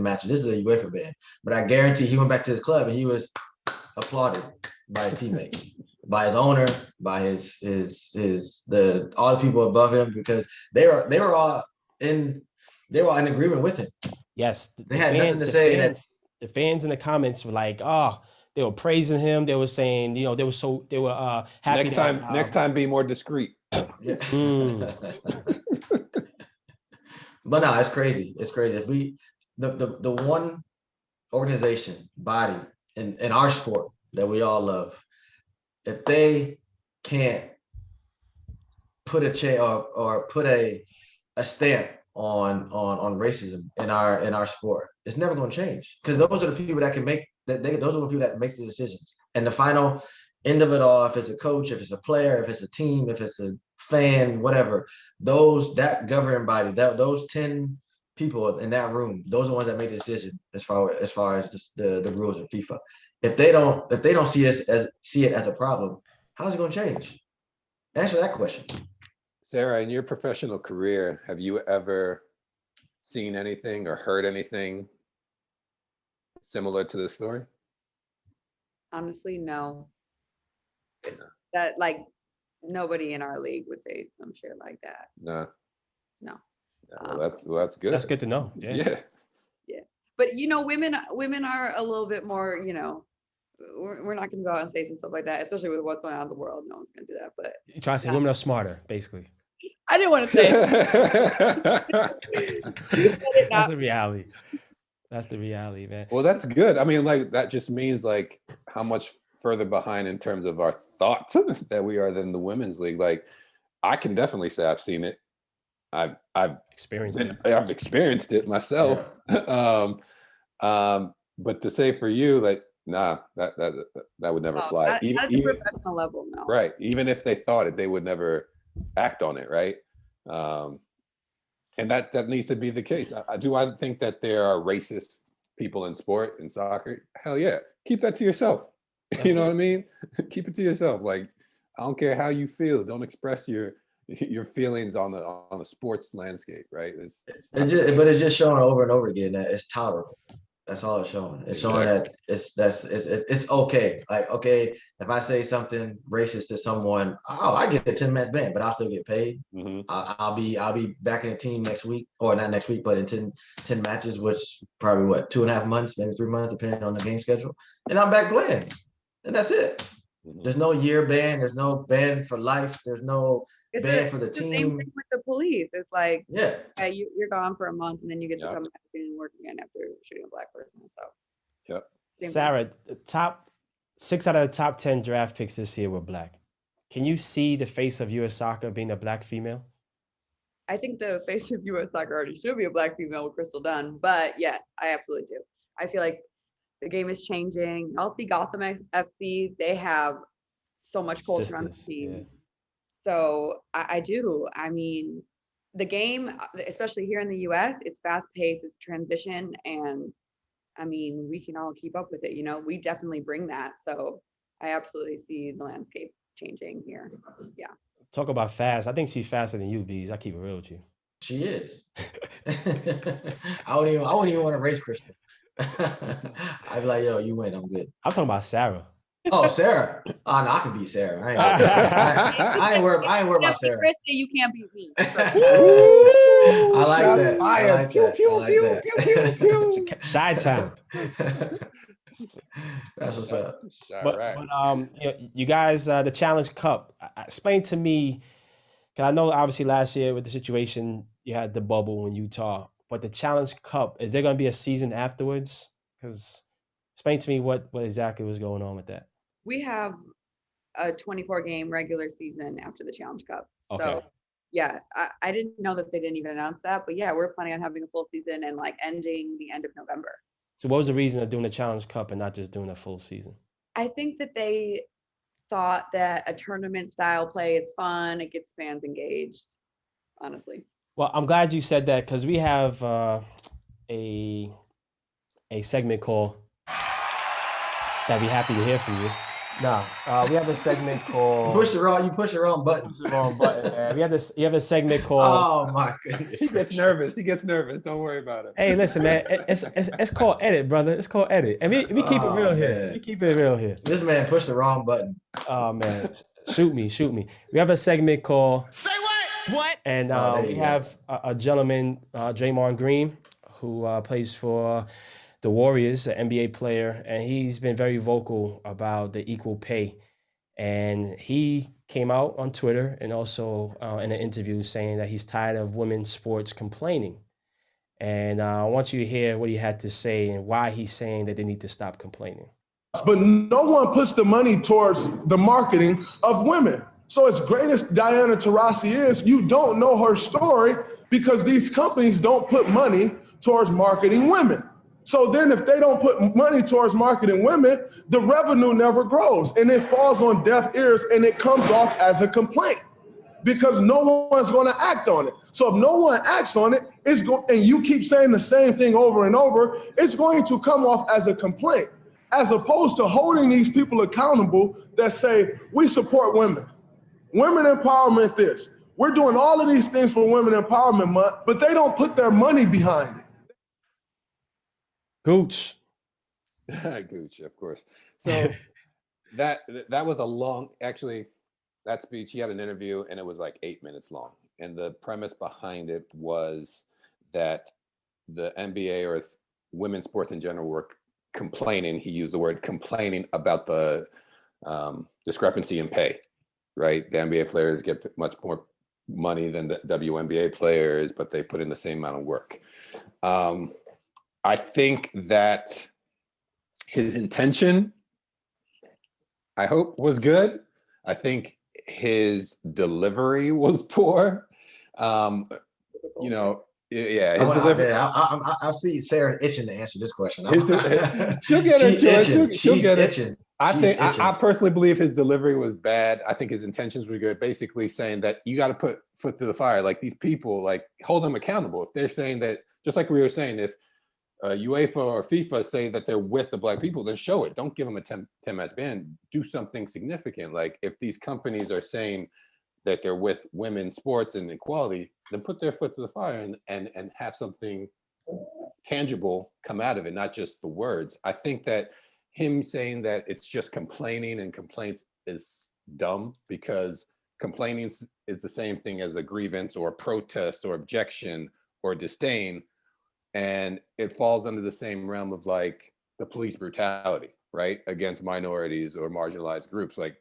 matches. This is a UEFA ban. But I guarantee he went back to his club and he was applauded by his teammates, by his owner, by all the people above him, because they were all in agreement with him. Yes, they had nothing to say. The fans in the comments were like, oh, they were praising him. They were saying, they were happy. Next time, be more discreet. Yeah. But no, it's crazy. It's crazy. If the one organization, body in our sport that we all love, if they can't put put a stamp on racism in our sport, it's never going to change. Because those are the people that can make that. Those are the people that make the decisions. And the final end of it all, if it's a coach, if it's a player, if it's a team, if it's a fan, whatever, that governing body, those 10 people in that room, those are the ones that make the decision as far as the rules of FIFA. If they don't see it as a problem, how's it going to change? Answer that question. Sarah, in your professional career, have you ever seen anything or heard anything similar to this story? Honestly, no. That, like, nobody in our league would say some shit like that. No. Yeah, that's good. That's good to know. Yeah. But women are a little bit more, we're not going to go out and say some stuff like that, especially with what's going on in the world. No one's going to do that. But you try to say women are smarter, basically. I didn't want to say it. That's the reality. That's the reality, man. Well, that's good. I mean, like, that just means like how much further behind in terms of our thoughts that we are than the women's league. Like, I can definitely say I've seen it. I've Experienced it. I've experienced it myself. But to say for you, like, nah, that would never fly. Not at the professional level, no. Right. Even if they thought it, they would never act on it, right? And that needs to be the case. I think that there are racist people in sport, in soccer? Hell yeah. Keep that to yourself. You know what I mean? Keep it to yourself. Like, I don't care how you feel. Don't express your feelings on the sports landscape, right? But it's just showing over and over again that it's tolerable. That's all it's showing. It's showing that it's okay. Like, okay, if I say something racist to someone, I get a 10-match ban, but I'll still get paid. Mm-hmm. I'll be back in the team next week, or not next week, but in 10 matches, which probably 2.5 months, maybe 3 months, depending on the game schedule. And I'm back playing. And that's it. Mm-hmm. There's no year ban, there's no ban for life, there's no ban for the team. The same thing with the police. It's like, yeah, you're gone for a month and then you get to come back and work again after shooting a black person. So Sarah, the top 6 out of the top 10 draft picks this year were black. Can you see the face of U.S. soccer being a black female? I think the face of U.S. soccer already should be a black female with Crystal Dunn, but yes, I absolutely do. I feel like the game is changing. I'll see Gotham FC. They have so much culture on the team. Yeah. So I do. I mean, the game, especially here in the US, it's fast paced, it's transition. And I mean, we can all keep up with it. You know, we definitely bring that. So I absolutely see the landscape changing here. Yeah. Talk about fast. I think she's faster than you, Bees. I keep it real with you. She is. I wouldn't even want to race Crystal. I'd be like, yo, you win, I'm good. I'm talking about Sarah. Oh, Sarah. Oh, no, I can beat Sarah. I ain't worried about Sarah. Christy, you can't beat me. I like that. I like that. Chi-town. That's what's up. But you guys, the Challenge Cup. Explain to me, because I know obviously last year with the situation, you had the bubble in Utah. But the Challenge Cup, is there going to be a season afterwards? Because explain to me what exactly was going on with that. We have a 24-game regular season after the Challenge Cup. Okay. So, yeah, I didn't know that they didn't even announce that. But, yeah, we're planning on having a full season and, like, ending the end of November. So what was the reason of doing the Challenge Cup and not just doing a full season? I think that they thought that a tournament-style play is fun. It gets fans engaged, honestly. Well, I'm glad you said that because we have a segment called that be happy to hear from you. We have a segment called you push the wrong button. Push the wrong button, man. You have a segment called Oh my goodness. He gets nervous. Don't worry about it. Hey, listen, man. It's called edit, brother. It's called edit. And we keep it real here. We keep it real here. This man pushed the wrong button. Oh man. Shoot me. We have a segment called Say what? And we have a gentleman, Draymond Green, who plays for the Warriors, an NBA player, and he's been very vocal about the equal pay. And he came out on Twitter and also in an interview saying that he's tired of women's sports complaining. And I want you to hear what he had to say and why he's saying that they need to stop complaining. But no one puts the money towards the marketing of women. So as great as Diana Taurasi is, you don't know her story because these companies don't put money towards marketing women. So then if they don't put money towards marketing women, the revenue never grows and it falls on deaf ears and it comes off as a complaint because no one's going to act on it. So if no one acts on it, and you keep saying the same thing over and over, it's going to come off as a complaint, as opposed to holding these people accountable that say, we support women. Women empowerment this. We're doing all of these things for Women Empowerment Month, but they don't put their money behind it. Gooch, of course. So that was a long, actually, that speech, he had an interview and it was like 8 minutes long. And the premise behind it was that the NBA or women's sports in general were complaining, he used the word complaining about the discrepancy in pay, right? The NBA players get much more money than the WNBA players, but they put in the same amount of work. I think that his intention I hope was good. I think his delivery was poor. You know, yeah, his delivery. I see Sarah itching to answer this question. She'll get into it. She'll get it. Itching. I personally believe his delivery was bad. I think his intentions were good. Basically saying that you got to put foot to the fire. Like these people, like hold them accountable. If they're saying that, just like we were saying, if UEFA or FIFA say that they're with the Black people, then show it. Don't give them a 10-match ban. Do something significant. Like if these companies are saying that they're with women's sports and equality, then put their foot to the fire and have something tangible come out of it, not just the words. I think that him saying that it's just complaining and complaints is dumb, because complaining is the same thing as a grievance or protest or objection or disdain. And it falls under the same realm of like the police brutality, right? Against minorities or marginalized groups. Like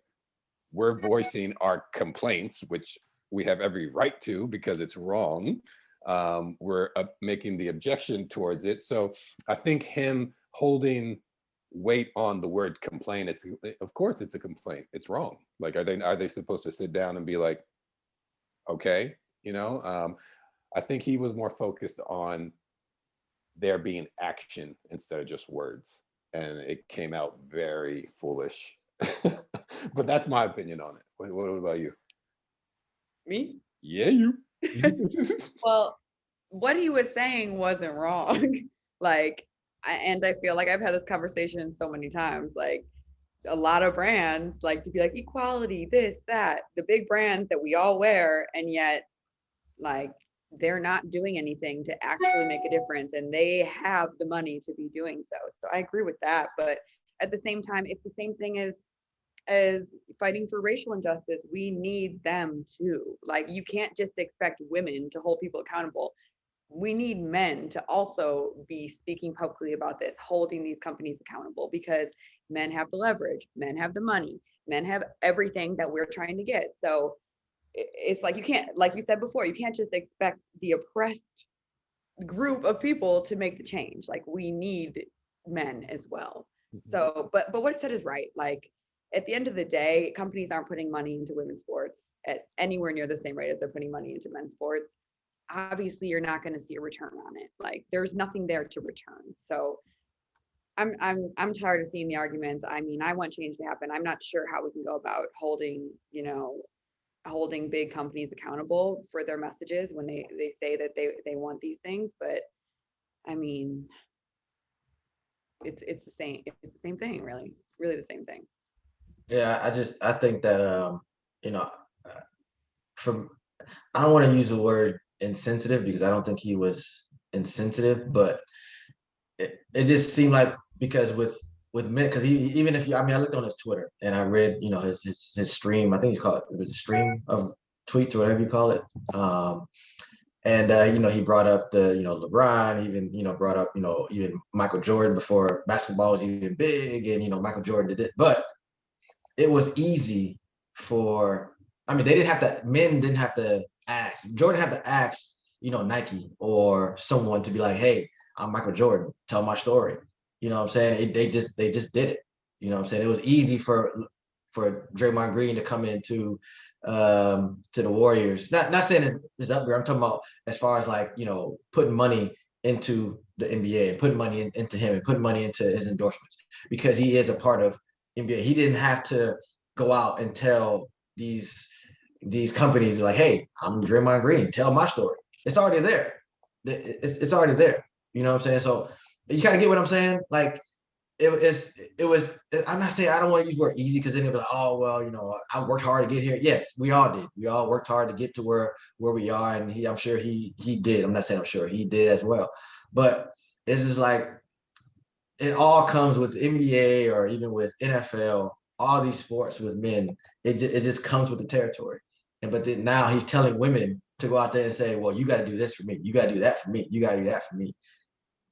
we're voicing our complaints, which we have every right to because it's wrong. We're making the objection towards it. So I think him holding weight on the word complaint, of course it's a complaint. It's wrong. Like, are they supposed to sit down and be like, okay, you know? I think he was more focused on there being action instead of just words. And it came out very foolish. But that's my opinion on it. What about you? Me? Yeah, you. Well, what he was saying wasn't wrong. Like, and I feel like I've had this conversation so many times. Like, a lot of brands like to be like equality, this, that, the big brands that we all wear, and yet, like, they're not doing anything to actually make a difference, and they have the money to be doing so. So I agree with that, but at the same time, it's the same thing as fighting for racial injustice. We need them too. Like, you can't just expect women to hold people accountable. We need men to also be speaking publicly about this, holding these companies accountable, because men have the leverage, men have the money, men have everything that we're trying to get. So it's like, you can't, like you said before, you can't just expect the oppressed group of people to make the change. Like, we need men as well. So, but what it said is right. Like, at the end of the day, companies aren't putting money into women's sports at anywhere near the same rate as they're putting money into men's sports. Obviously, you're not going to see a return on it. Like, there's nothing there to return. So I'm tired of seeing the arguments. I mean, I want change to happen. I'm not sure how we can go about holding big companies accountable for their messages when they say that they want these things. But I mean, it's the same thing, really. It's really the same thing. Yeah, I think that from I don't want to use the word insensitive, because I don't think he was insensitive, but it just seemed like, because with men, because I looked on his Twitter and I read his stream. I think he called it a stream of tweets or whatever you call it. And he brought up the LeBron, even brought up even Michael Jordan before basketball was even big, and Michael Jordan did it, but it was easy for, men didn't have to ask. Jordan had to ask, Nike or someone to be like, hey, I'm Michael Jordan, tell my story. You know what I'm saying? They just did it. You know what I'm saying? It was easy for Draymond Green to come into to the Warriors. Not saying it's up there. I'm talking about as far as like, putting money into the NBA and putting money into him and putting money into his endorsements, because he is a part of NBA. He didn't have to go out and tell these companies like, hey, I'm Draymond Green, tell my story. It's already there. It's already there. You know what I'm saying? So you kind of get what I'm saying? Like, it was, I'm not saying, I don't want to use the word easy, because then they'll be like, oh, well, I worked hard to get here. Yes, we all did. We all worked hard to get to where we are. And I'm sure he did. I'm not saying I'm sure he did as well. But it's just like, it all comes with NBA or even with NFL, all these sports with men. It just comes with the territory. But then now he's telling women to go out there and say, well, you got to do this for me. You got to do that for me. You got to do that for me.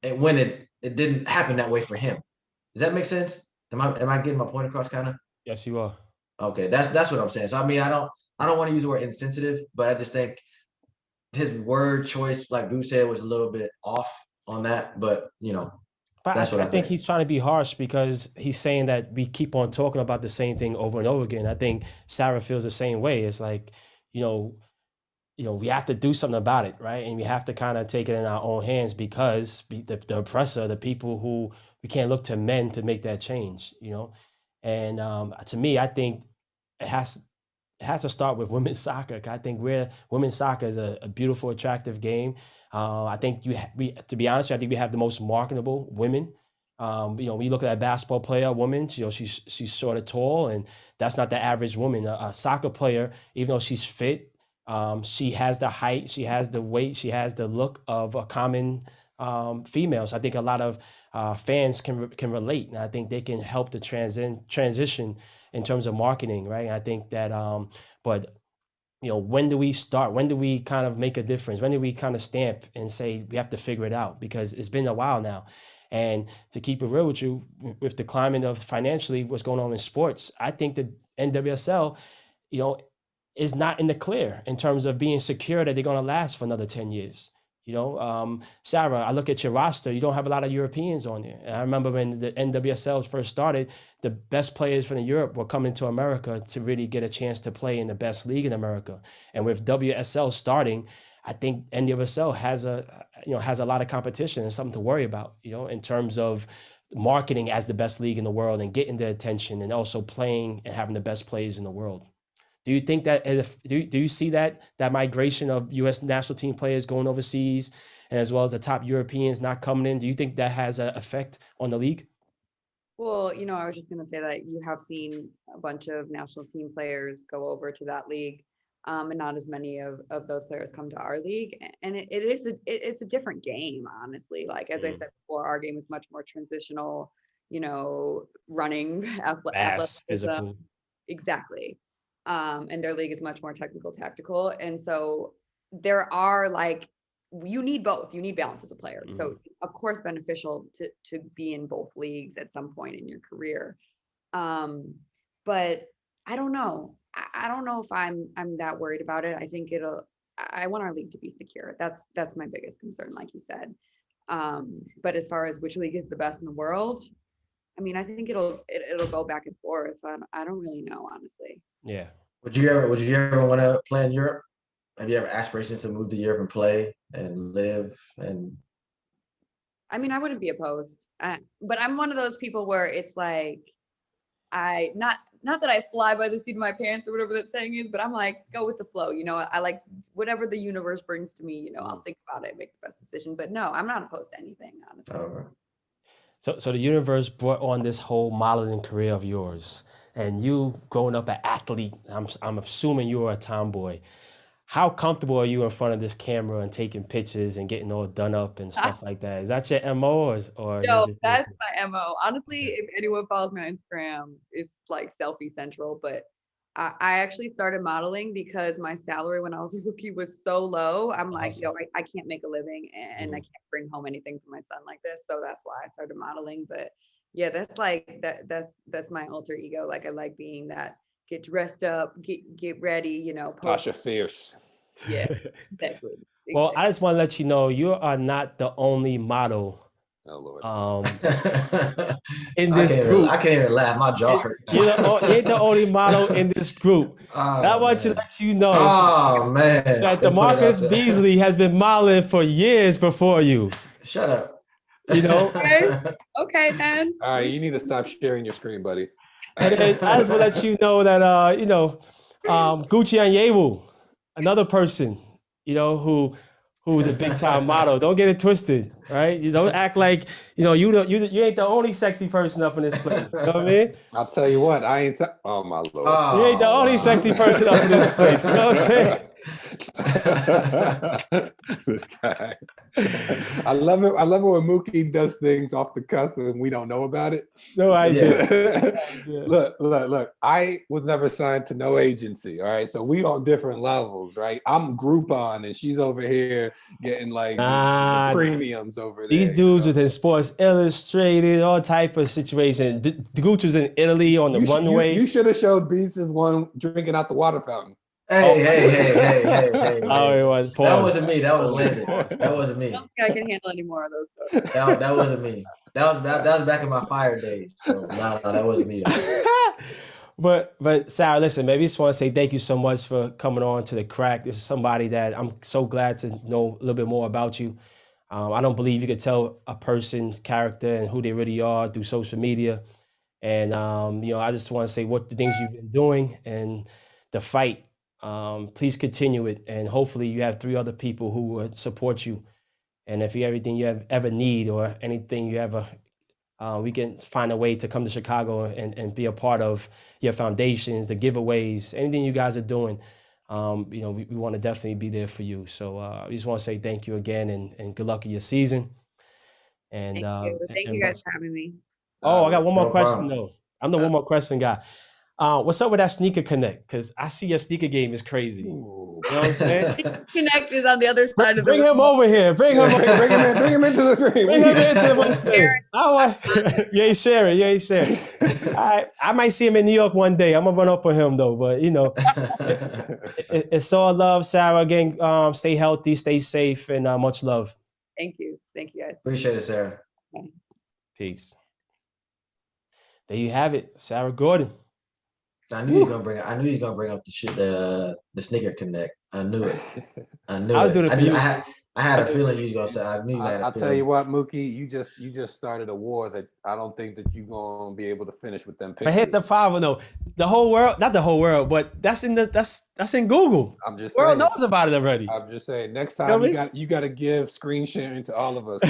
And when it didn't happen that way for him. Does that make sense? Am I getting my point across, kind of? Yes, you are. Okay, that's what I'm saying. So I mean, I don't want to use the word insensitive, but I just think his word choice, like Boo said, was a little bit off on that. But But That's what I I think think. he's trying to be harsh because he's saying that we keep on talking about the same thing over and over again. I think Sarah feels the same way. It's like, you know, we have to do something about it, right? And we have to kind of take it in our own hands because the oppressor, the people who we can't look to men to make that change, And to me, I think it has to start with women's soccer. I think women's soccer is a beautiful, attractive game. I think to be honest, I think we have the most marketable women. When you look at a basketball player, a woman, she's sort of tall, and that's not the average woman. A soccer player, even though she's fit, she has the height, she has the weight, she has the look of a common female. So I think a lot of fans can relate, and I think they can help the transition in terms of marketing, right? And I think that, but when do we start? When do we kind of make a difference? When do we kind of stamp and say we have to figure it out? Because it's been a while now. And to keep it real with you, with the climate of financially what's going on in sports, I think the NWSL, is not in the clear in terms of being secure that they're going to last for another 10 years. Sarah, I look at your roster, you don't have a lot of Europeans on there. And I remember when the NWSL first started, the best players from Europe were coming to America to really get a chance to play in the best league in America. And with WSL starting, I think NWSL has a lot of competition and something to worry about, in terms of marketing as the best league in the world and getting the attention and also playing and having the best players in the world. Do you think that do you see that migration of U.S. national team players going overseas, and as well as the top Europeans not coming in? Do you think that has an effect on the league? Well, I was just going to say that you have seen a bunch of national team players go over to that league, and not as many of those players come to our league. And it's a different game, honestly. Like, as I said before, our game is much more transitional, running, Fast, athleticism. physical. Exactly. And their league is much more technical, tactical. And so there are you need both. You need balance as a player. Mm-hmm. So of course, beneficial to be in both leagues at some point in your career. But I don't know. I don't know if I'm that worried about it. I think I want our league to be secure. That's my biggest concern, like you said. But as far as which league is the best in the world, I mean, I think it'll go back and forth. I don't really know, honestly. Yeah. Would you ever want to play in Europe? Have you ever aspirations to move to Europe and play and live? And I mean, I wouldn't be opposed, but I'm one of those people where it's like, not that I fly by the seat of my pants or whatever that saying is, but I'm like, go with the flow. I like whatever the universe brings to me. I'll think about it, make the best decision. But no, I'm not opposed to anything, honestly. So the universe brought on this whole modeling career of yours, and you growing up an athlete. I'm assuming you were a tomboy. How comfortable are you in front of this camera and taking pictures and getting all done up and stuff like that? Is that your MO or No, that's my MO. Honestly, if anyone follows me on Instagram, it's like selfie central. But I actually started modeling because my salary when I was a rookie was so low. I'm like, I can't make a living and I can't bring home anything to my son like this. So that's why I started modeling. But yeah, that's like that's my alter ego. Like, I like being that, get dressed up, get ready, Tasha Fierce. Yeah, exactly. Well, I just want to let you know you are not the only model. Oh Lord. In this group. I can't even laugh. My jaw hurt. You're the only model in this group. I want to let you know that Damarcus Beasley has been modeling for years before you. Shut up. Okay then. All right, you need to stop sharing your screen, buddy. And then I just want to let you know that Oguchi Onyewu, another person, who's a big time model. Don't get it twisted, right? You don't act like you ain't the only sexy person up in this place. You know what I mean? I'll tell you what, I ain't. Oh my Lord! You ain't the only sexy person up in this place. You know what I'm saying? This guy. I love it. I love it when Mookie does things off the cusp and we don't know about it. No idea. Look. I was never signed to no agency. All right, so we on different levels, right? I'm Groupon and she's over here getting like the premiums over there. These dudes within Sports Illustrated, all type of situation. The Gucci was in Italy on the runway. You should have showed Beasley's one drinking out the water fountain. Hey. Oh, it was. That Pause. wasn't me. That was Landon. That wasn't me. I don't think I can handle any more of those. That wasn't me. That was back in my fire days. So no, that wasn't me. But Sarah, listen, man, we just want to say thank you so much for coming on to The Crack. This is somebody that I'm so glad to know a little bit more about you. I don't believe you could tell a person's character and who they really are through social media. And, I just want to say what the things you've been doing and the fight. Please continue it. And hopefully you have 3 other people who will support you. And if you everything you ever need or anything you ever, we can find a way to come to Chicago and be a part of your foundations, the giveaways, anything you guys are doing. We want to definitely be there for you. So we just want to say thank you again and good luck in your season. And thank you guys for having me. Oh, I got one more question problem. though. I'm the one more question guy. What's up with that sneaker connect? Because I see your sneaker game is crazy. You know what I'm saying? Connect is on the other side of the Bring him over here. Bring him into the ring. Bring him into what's there. You ain't sharing. I might see him in New York one day. I'm gonna run up on him though. But it's all love, Sarah. Again, stay healthy, stay safe, and much love. Thank you guys. Appreciate it, Sarah. Peace. There you have it, Sarah Gorden. I knew he was gonna bring up the shit, the sneaker connect. I knew it. I was doing it for you. I had a feeling he was gonna say. I knew. I'll tell you what, Mookie, you just started a war that I don't think that you're gonna be able to finish with them pictures. But here's the problem, though. The whole world, not the whole world, but that's in Google. I'm just the world saying, knows about it already. I'm just saying. Next time you got to give screen sharing to all of us.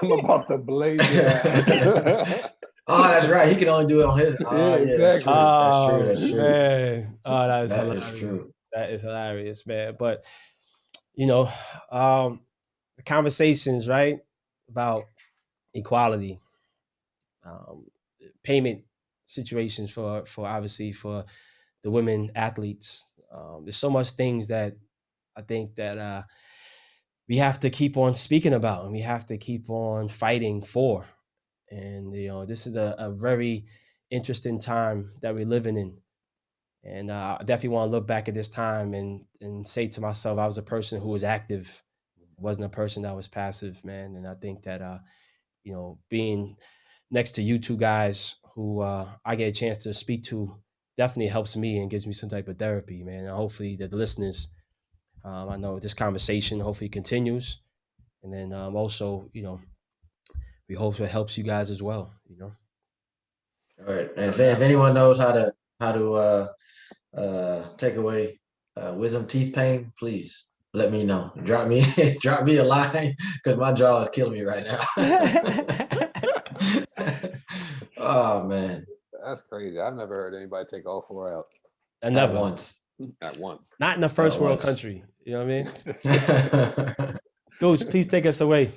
I'm about to blaze you. Oh, that's right. He can only do it on his. Yeah, exactly. That's true. Man. Oh, that is true. That is hilarious, man. But the conversations, right, about equality, payment situations for obviously for the women athletes. There's so much things that I think that we have to keep on speaking about and we have to keep on fighting for. And, this is a very interesting time that we're living in. And I definitely want to look back at this time and say to myself, I was a person who was active. I wasn't a person that was passive, man. And I think that, being next to you 2 guys who I get a chance to speak to definitely helps me and gives me some type of therapy, man. And hopefully that the listeners, I know this conversation hopefully continues. And then also, we hope it helps you guys as well, All right. And if anyone knows how to take away wisdom teeth pain, please let me know. Drop me a line because my jaw is killing me right now. Oh man, that's crazy. I've never heard anybody take all 4 out. Never. At once. Not in the first world country. You know what I mean? Coach, please take us away.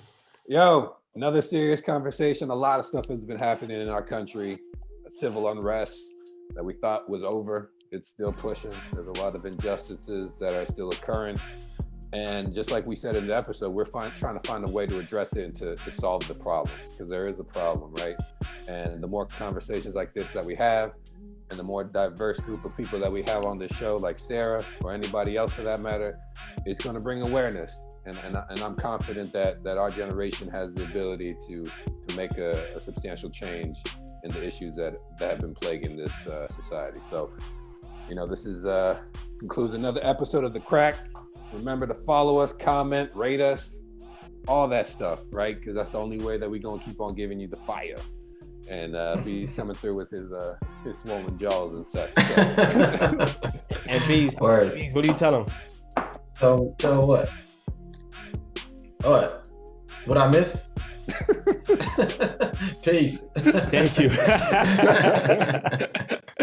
Yo, another serious conversation. A lot of stuff has been happening in our country. Civil unrest that we thought was over. It's still pushing. There's a lot of injustices that are still occurring. And just like we said in the episode, we're trying to find a way to address it and to solve the problem, because there is a problem, right? And the more conversations like this that we have, and the more diverse group of people that we have on this show, like Sarah or anybody else for that matter, it's going to bring awareness. And I'm confident that our generation has the ability to make a substantial change in the issues that have been plaguing this society. So, this is concludes another episode of The Crack. Remember to follow us, comment, rate us, all that stuff, right? Because that's the only way that we're going to keep on giving you the fire. And B's coming through with his swollen jaws and such. So. And B's, what do you tell him? Tell what? What I miss? Peace. Thank you.